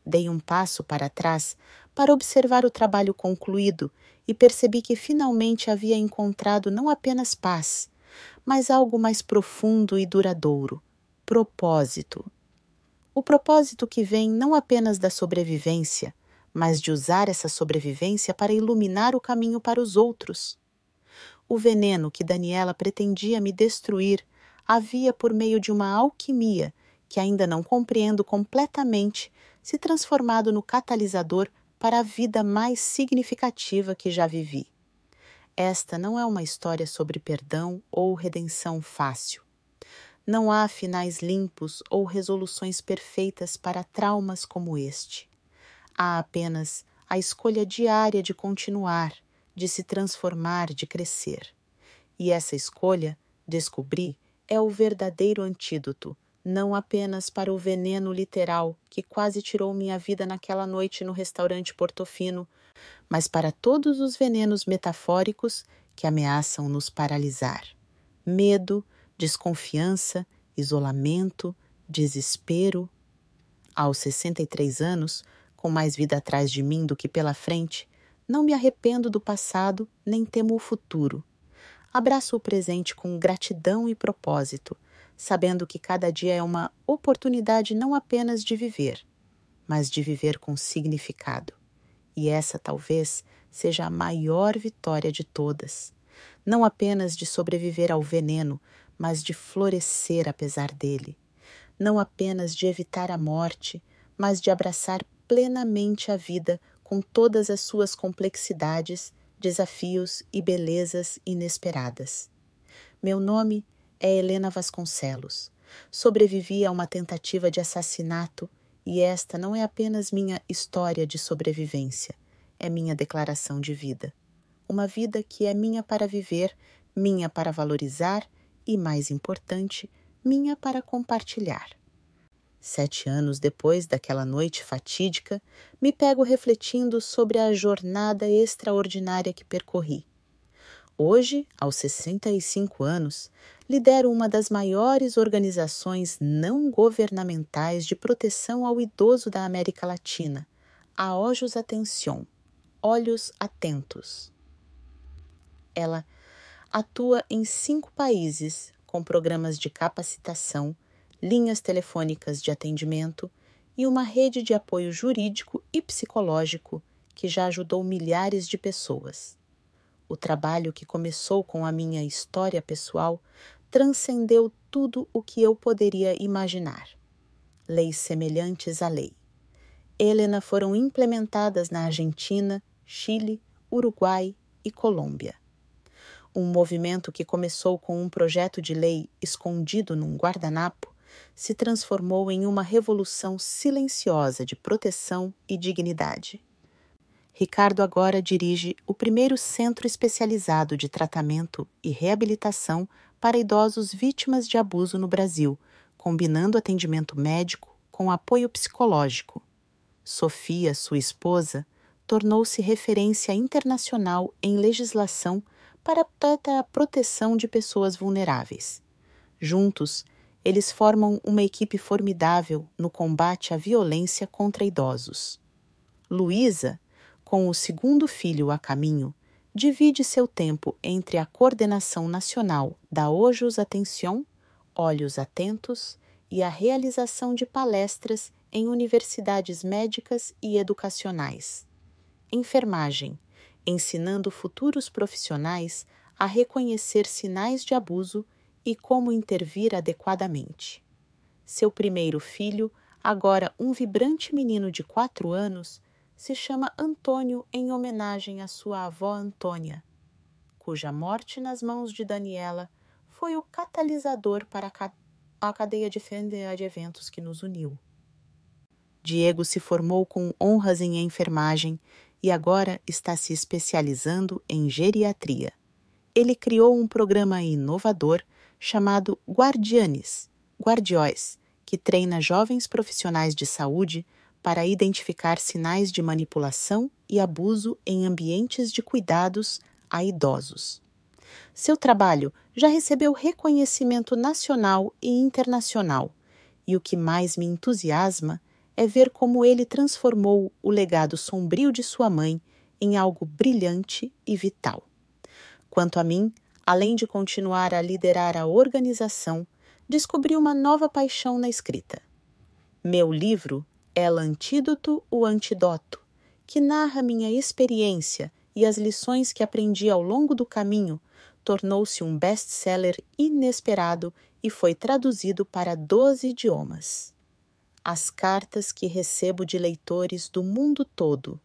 Dei um passo para trás para observar o trabalho concluído e percebi que finalmente havia encontrado não apenas paz, mas algo mais profundo e duradouro, propósito. O propósito que vem não apenas da sobrevivência, mas de usar essa sobrevivência para iluminar o caminho para os outros. O veneno que Daniela pretendia me destruir havia, por meio de uma alquimia que ainda não compreendo completamente, se transformado no catalisador para a vida mais significativa que já vivi. Esta não é uma história sobre perdão ou redenção fácil. Não há finais limpos ou resoluções perfeitas para traumas como este. Há apenas a escolha diária de continuar, de se transformar, de crescer. E essa escolha, descobri, é o verdadeiro antídoto, não apenas para o veneno literal que quase tirou minha vida naquela noite no restaurante Portofino, mas para todos os venenos metafóricos que ameaçam nos paralisar. Medo, desconfiança, isolamento, desespero. Aos 63 anos, com mais vida atrás de mim do que pela frente, não me arrependo do passado nem temo o futuro. Abraço o presente com gratidão e propósito, sabendo que cada dia é uma oportunidade não apenas de viver, mas de viver com significado. E essa talvez seja a maior vitória de todas. Não apenas de sobreviver ao veneno, mas de florescer apesar dele. Não apenas de evitar a morte, mas de abraçar plenamente a vida com todas as suas complexidades, desafios e belezas inesperadas. Meu nome é Helena Vasconcelos. Sobrevivi a uma tentativa de assassinato e esta não é apenas minha história de sobrevivência, é minha declaração de vida. Uma vida que é minha para viver, minha para valorizar e, mais importante, minha para compartilhar. 7 anos depois daquela noite fatídica, me pego refletindo sobre a jornada extraordinária que percorri. Hoje, aos 65 anos, lidero uma das maiores organizações não governamentais de proteção ao idoso da América Latina, a Olhos Atención, Olhos Atentos. Ela atua em 5 países, com programas de capacitação, linhas telefônicas de atendimento e uma rede de apoio jurídico e psicológico que já ajudou milhares de pessoas. O trabalho que começou com a minha história pessoal transcendeu tudo o que eu poderia imaginar. Leis semelhantes à lei. Helena foram implementadas na Argentina, Chile, Uruguai e Colômbia. Um movimento que começou com um projeto de lei escondido num guardanapo se transformou em uma revolução silenciosa de proteção e dignidade. Ricardo agora dirige o primeiro centro especializado de tratamento e reabilitação para idosos vítimas de abuso no Brasil, combinando atendimento médico com apoio psicológico. Sofia, sua esposa, tornou-se referência internacional em legislação para a proteção de pessoas vulneráveis. Juntos, eles formam uma equipe formidável no combate à violência contra idosos. Luísa, com o segundo filho a caminho, divide seu tempo entre a coordenação nacional da Olhos Atención, Olhos Atentos, e a realização de palestras em universidades médicas e educacionais. Enfermagem, ensinando futuros profissionais a reconhecer sinais de abuso e como intervir adequadamente. Seu primeiro filho, agora um vibrante menino de 4 anos, se chama Antônio em homenagem à sua avó Antônia, cuja morte nas mãos de Daniela foi o catalisador para a cadeia de eventos que nos uniu. Diego se formou com honras em enfermagem e agora está se especializando em geriatria. Ele criou um programa inovador chamado Guardiões, que treina jovens profissionais de saúde para identificar sinais de manipulação e abuso em ambientes de cuidados a idosos. Seu trabalho já recebeu reconhecimento nacional e internacional, e o que mais me entusiasma é ver como ele transformou o legado sombrio de sua mãe em algo brilhante e vital. Quanto a mim, além de continuar a liderar a organização, descobri uma nova paixão na escrita. Meu livro El Antídoto, o Antidoto, que narra minha experiência e as lições que aprendi ao longo do caminho, tornou-se um best-seller inesperado e foi traduzido para 12 idiomas. As cartas que recebo de leitores do mundo todo.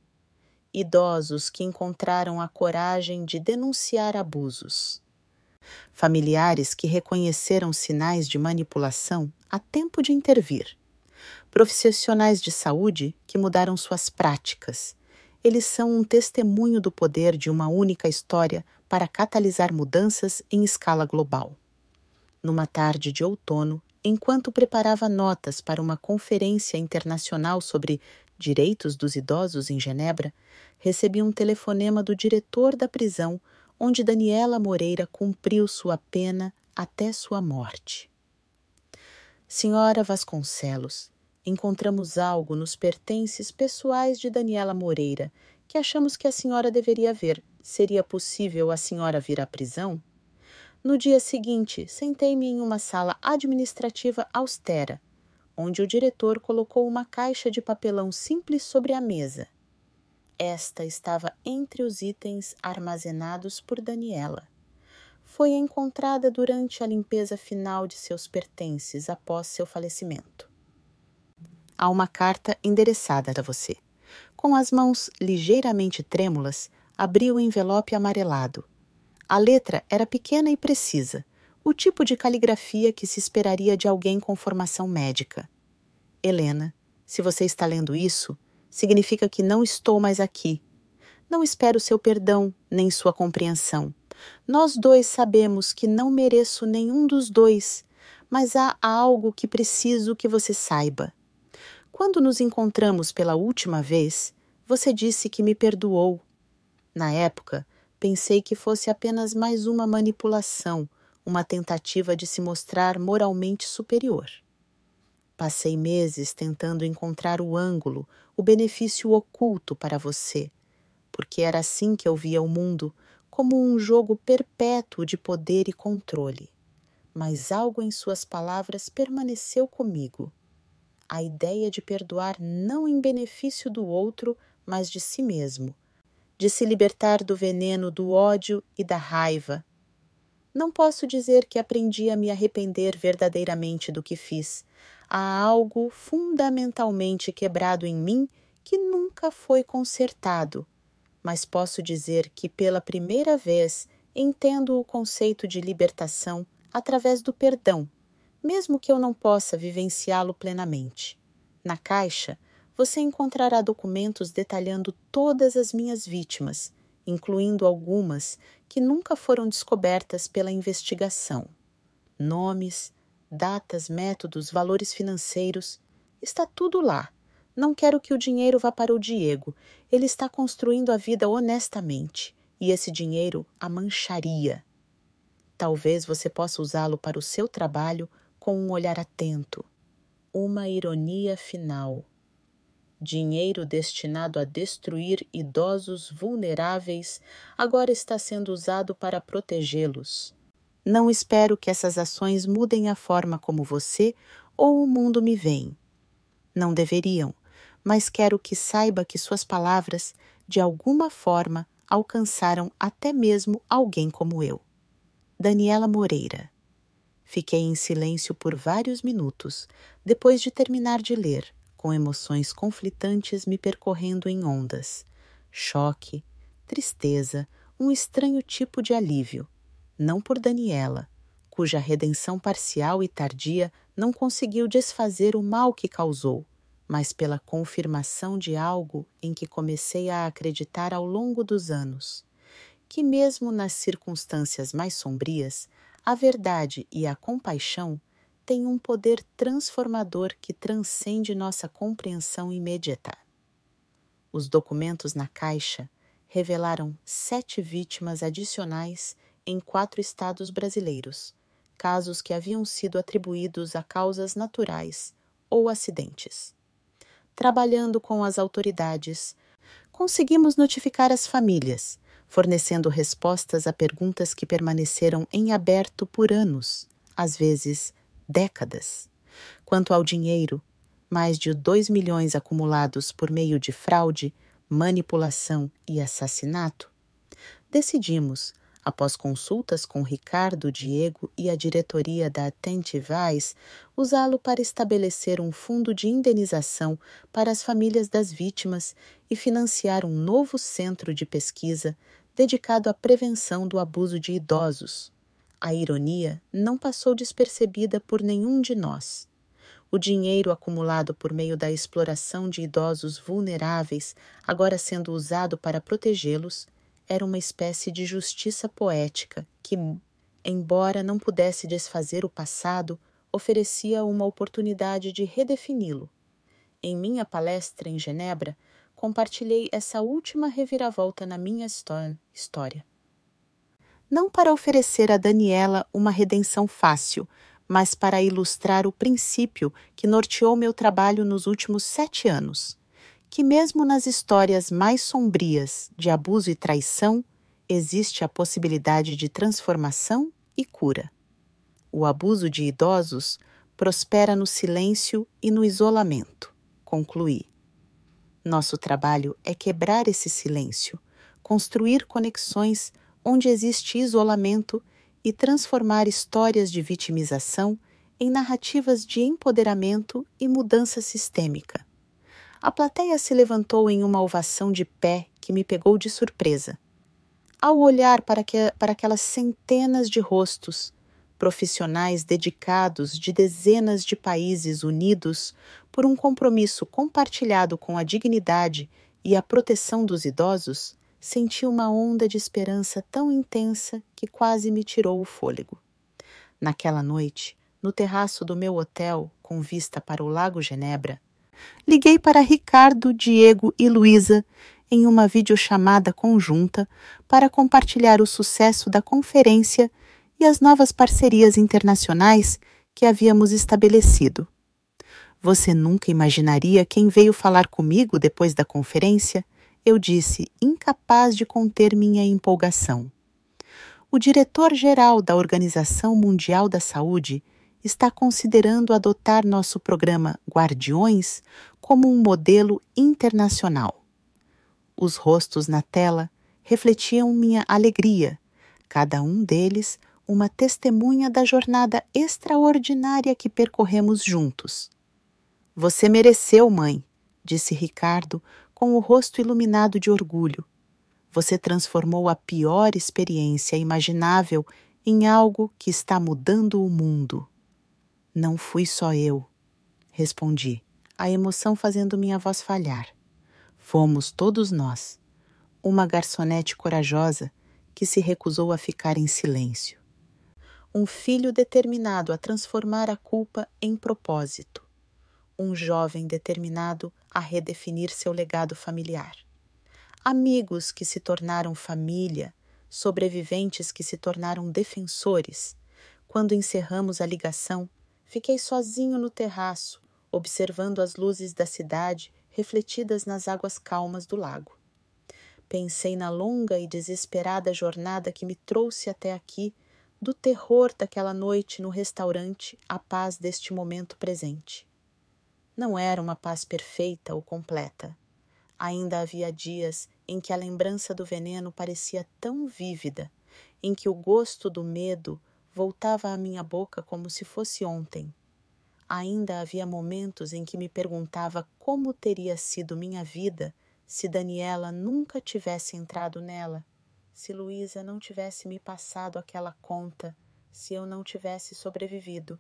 Idosos que encontraram a coragem de denunciar abusos. Familiares que reconheceram sinais de manipulação a tempo de intervir. Profissionais de saúde que mudaram suas práticas. Eles são um testemunho do poder de uma única história para catalisar mudanças em escala global. Numa tarde de outono, enquanto preparava notas para uma conferência internacional sobre direitos dos idosos em Genebra, recebi um telefonema do diretor da prisão onde Daniela Moreira cumpriu sua pena até sua morte. Senhora Vasconcelos, encontramos algo nos pertences pessoais de Daniela Moreira que achamos que a senhora deveria ver. Seria possível a senhora vir à prisão? No dia seguinte, sentei-me em uma sala administrativa austera, onde o diretor colocou uma caixa de papelão simples sobre a mesa. Esta estava entre os itens armazenados por Daniela. Foi encontrada durante a limpeza final de seus pertences após seu falecimento. Há uma carta endereçada a você. Com as mãos ligeiramente trêmulas, abri o envelope amarelado. A letra era pequena e precisa, o tipo de caligrafia que se esperaria de alguém com formação médica. Helena, se você está lendo isso, significa que não estou mais aqui. Não espero seu perdão, nem sua compreensão. Nós dois sabemos que não mereço nenhum dos dois, mas há algo que preciso que você saiba. Quando nos encontramos pela última vez, você disse que me perdoou. Na época, pensei que fosse apenas mais uma manipulação, uma tentativa de se mostrar moralmente superior. Passei meses tentando encontrar o ângulo, o benefício oculto para você, porque era assim que eu via o mundo, como um jogo perpétuo de poder e controle. Mas algo em suas palavras permaneceu comigo. A ideia de perdoar não em benefício do outro, mas de si mesmo, de se libertar do veneno do ódio e da raiva. Não posso dizer que aprendi a me arrepender verdadeiramente do que fiz. Há algo fundamentalmente quebrado em mim que nunca foi consertado, mas posso dizer que pela primeira vez entendo o conceito de libertação através do perdão, mesmo que eu não possa vivenciá-lo plenamente. Na caixa, você encontrará documentos detalhando todas as minhas vítimas, incluindo algumas que nunca foram descobertas pela investigação. Nomes, datas, métodos, valores financeiros, está tudo lá. Não quero que o dinheiro vá para o Diego. Ele está construindo a vida honestamente, e esse dinheiro a mancharia. Talvez você possa usá-lo para o seu trabalho com um olhar atento. Uma ironia final. Dinheiro destinado a destruir idosos vulneráveis agora está sendo usado para protegê-los. Não espero que essas ações mudem a forma como você ou o mundo me veem. Não deveriam, mas quero que saiba que suas palavras, de alguma forma, alcançaram até mesmo alguém como eu. Daniela Moreira. Fiquei em silêncio por vários minutos, depois de terminar de ler, com emoções conflitantes me percorrendo em ondas. Choque, tristeza, um estranho tipo de alívio. Não por Daniela, cuja redenção parcial e tardia não conseguiu desfazer o mal que causou, mas pela confirmação de algo em que comecei a acreditar ao longo dos anos, que mesmo nas circunstâncias mais sombrias, a verdade e a compaixão têm um poder transformador que transcende nossa compreensão imediata. Os documentos na caixa revelaram 7 vítimas adicionais em 4 estados brasileiros, casos que haviam sido atribuídos a causas naturais ou acidentes. Trabalhando com as autoridades, conseguimos notificar as famílias, fornecendo respostas a perguntas que permaneceram em aberto por anos, às vezes décadas. Quanto ao dinheiro, mais de 2 milhões acumulados por meio de fraude, manipulação e assassinato, decidimos, após consultas com Ricardo, Diego e a diretoria da Attentive Eyes, usá-lo para estabelecer um fundo de indenização para as famílias das vítimas e financiar um novo centro de pesquisa dedicado à prevenção do abuso de idosos. A ironia não passou despercebida por nenhum de nós. O dinheiro acumulado por meio da exploração de idosos vulneráveis, agora sendo usado para protegê-los, era uma espécie de justiça poética que, embora não pudesse desfazer o passado, oferecia uma oportunidade de redefini-lo. Em minha palestra em Genebra, compartilhei essa última reviravolta na minha história. Não para oferecer a Daniela uma redenção fácil, mas para ilustrar o princípio que norteou meu trabalho nos últimos 7 anos, que mesmo nas histórias mais sombrias de abuso e traição, existe a possibilidade de transformação e cura. O abuso de idosos prospera no silêncio e no isolamento, concluí. Nosso trabalho é quebrar esse silêncio, construir conexões onde existe isolamento e transformar histórias de vitimização em narrativas de empoderamento e mudança sistêmica. A plateia se levantou em uma ovação de pé que me pegou de surpresa. Ao olhar para aquelas centenas de rostos, profissionais dedicados de dezenas de países unidos por um compromisso compartilhado com a dignidade e a proteção dos idosos, senti uma onda de esperança tão intensa que quase me tirou o fôlego. Naquela noite, no terraço do meu hotel, com vista para o Lago Genebra, liguei para Ricardo, Diego e Luísa em uma videochamada conjunta para compartilhar o sucesso da conferência e as novas parcerias internacionais que havíamos estabelecido. Você nunca imaginaria quem veio falar comigo depois da conferência? Eu disse, incapaz de conter minha empolgação. O diretor-geral da Organização Mundial da Saúde está considerando adotar nosso programa Guardiões como um modelo internacional. Os rostos na tela refletiam minha alegria, cada um deles uma testemunha da jornada extraordinária que percorremos juntos. Você mereceu, mãe, disse Ricardo, com o rosto iluminado de orgulho. Você transformou a pior experiência imaginável em algo que está mudando o mundo. Não fui só eu, respondi, a emoção fazendo minha voz falhar. Fomos todos nós, uma garçonete corajosa que se recusou a ficar em silêncio. Um filho determinado a transformar a culpa em propósito. Um jovem determinado a redefinir seu legado familiar. Amigos que se tornaram família, sobreviventes que se tornaram defensores. Quando encerramos a ligação, fiquei sozinho no terraço, observando as luzes da cidade refletidas nas águas calmas do lago. Pensei na longa e desesperada jornada que me trouxe até aqui, do terror daquela noite no restaurante à paz deste momento presente. Não era uma paz perfeita ou completa. Ainda havia dias em que a lembrança do veneno parecia tão vívida, em que o gosto do medo voltava à minha boca como se fosse ontem. Ainda havia momentos em que me perguntava como teria sido minha vida se Daniela nunca tivesse entrado nela, se Luísa não tivesse me passado aquela conta, se eu não tivesse sobrevivido.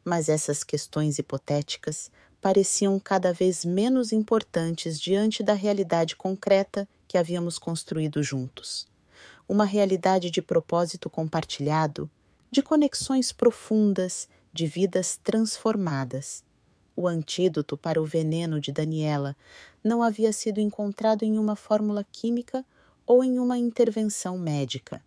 Mas essas questões hipotéticas pareciam cada vez menos importantes diante da realidade concreta que havíamos construído juntos. Uma realidade de propósito compartilhado, de conexões profundas, de vidas transformadas. O antídoto para o veneno de Daniela não havia sido encontrado em uma fórmula química ou em uma intervenção médica.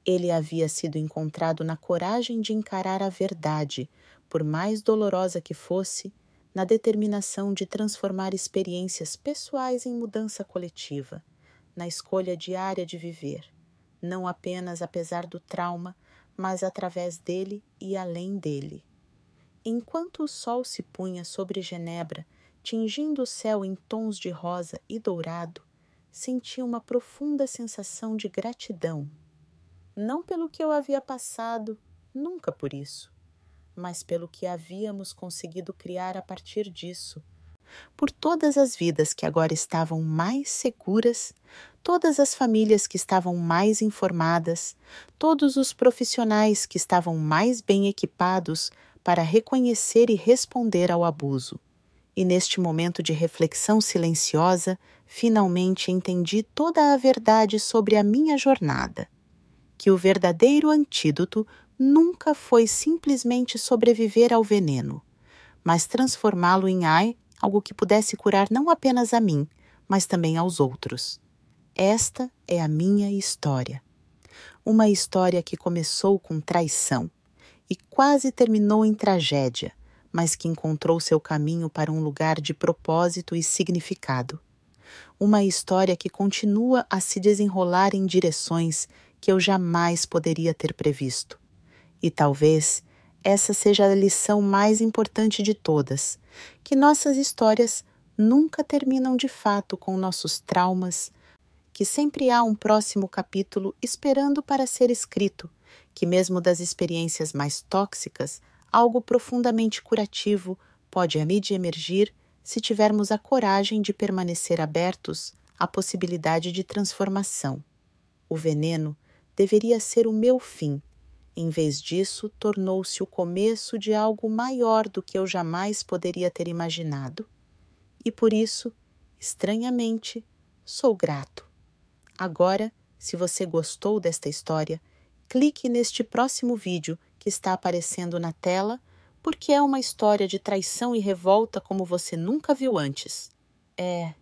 Ele havia sido encontrado na coragem de encarar a verdade, por mais dolorosa que fosse, na determinação de transformar experiências pessoais em mudança coletiva, na escolha diária de viver, não apenas apesar do trauma, mas através dele e além dele. Enquanto o sol se punha sobre Genebra, tingindo o céu em tons de rosa e dourado, senti uma profunda sensação de gratidão. Não pelo que eu havia passado, nunca por isso, mas pelo que havíamos conseguido criar a partir disso. Por todas as vidas que agora estavam mais seguras, todas as famílias que estavam mais informadas, todos os profissionais que estavam mais bem equipados para reconhecer e responder ao abuso. E neste momento de reflexão silenciosa, finalmente entendi toda a verdade sobre a minha jornada. Que o verdadeiro antídoto nunca foi simplesmente sobreviver ao veneno, mas transformá-lo em algo que pudesse curar não apenas a mim, mas também aos outros. Esta é a minha história. Uma história que começou com traição e quase terminou em tragédia, mas que encontrou seu caminho para um lugar de propósito e significado. Uma história que continua a se desenrolar em direções que eu jamais poderia ter previsto. E talvez essa seja a lição mais importante de todas, que nossas histórias nunca terminam de fato com nossos traumas, que sempre há um próximo capítulo esperando para ser escrito, que mesmo das experiências mais tóxicas, algo profundamente curativo pode emergir se tivermos a coragem de permanecer abertos à possibilidade de transformação. O veneno deveria ser o meu fim. Em vez disso, tornou-se o começo de algo maior do que eu jamais poderia ter imaginado. E por isso, estranhamente, sou grato. Agora, se você gostou desta história, clique neste próximo vídeo que está aparecendo na tela, porque é uma história de traição e revolta como você nunca viu antes. É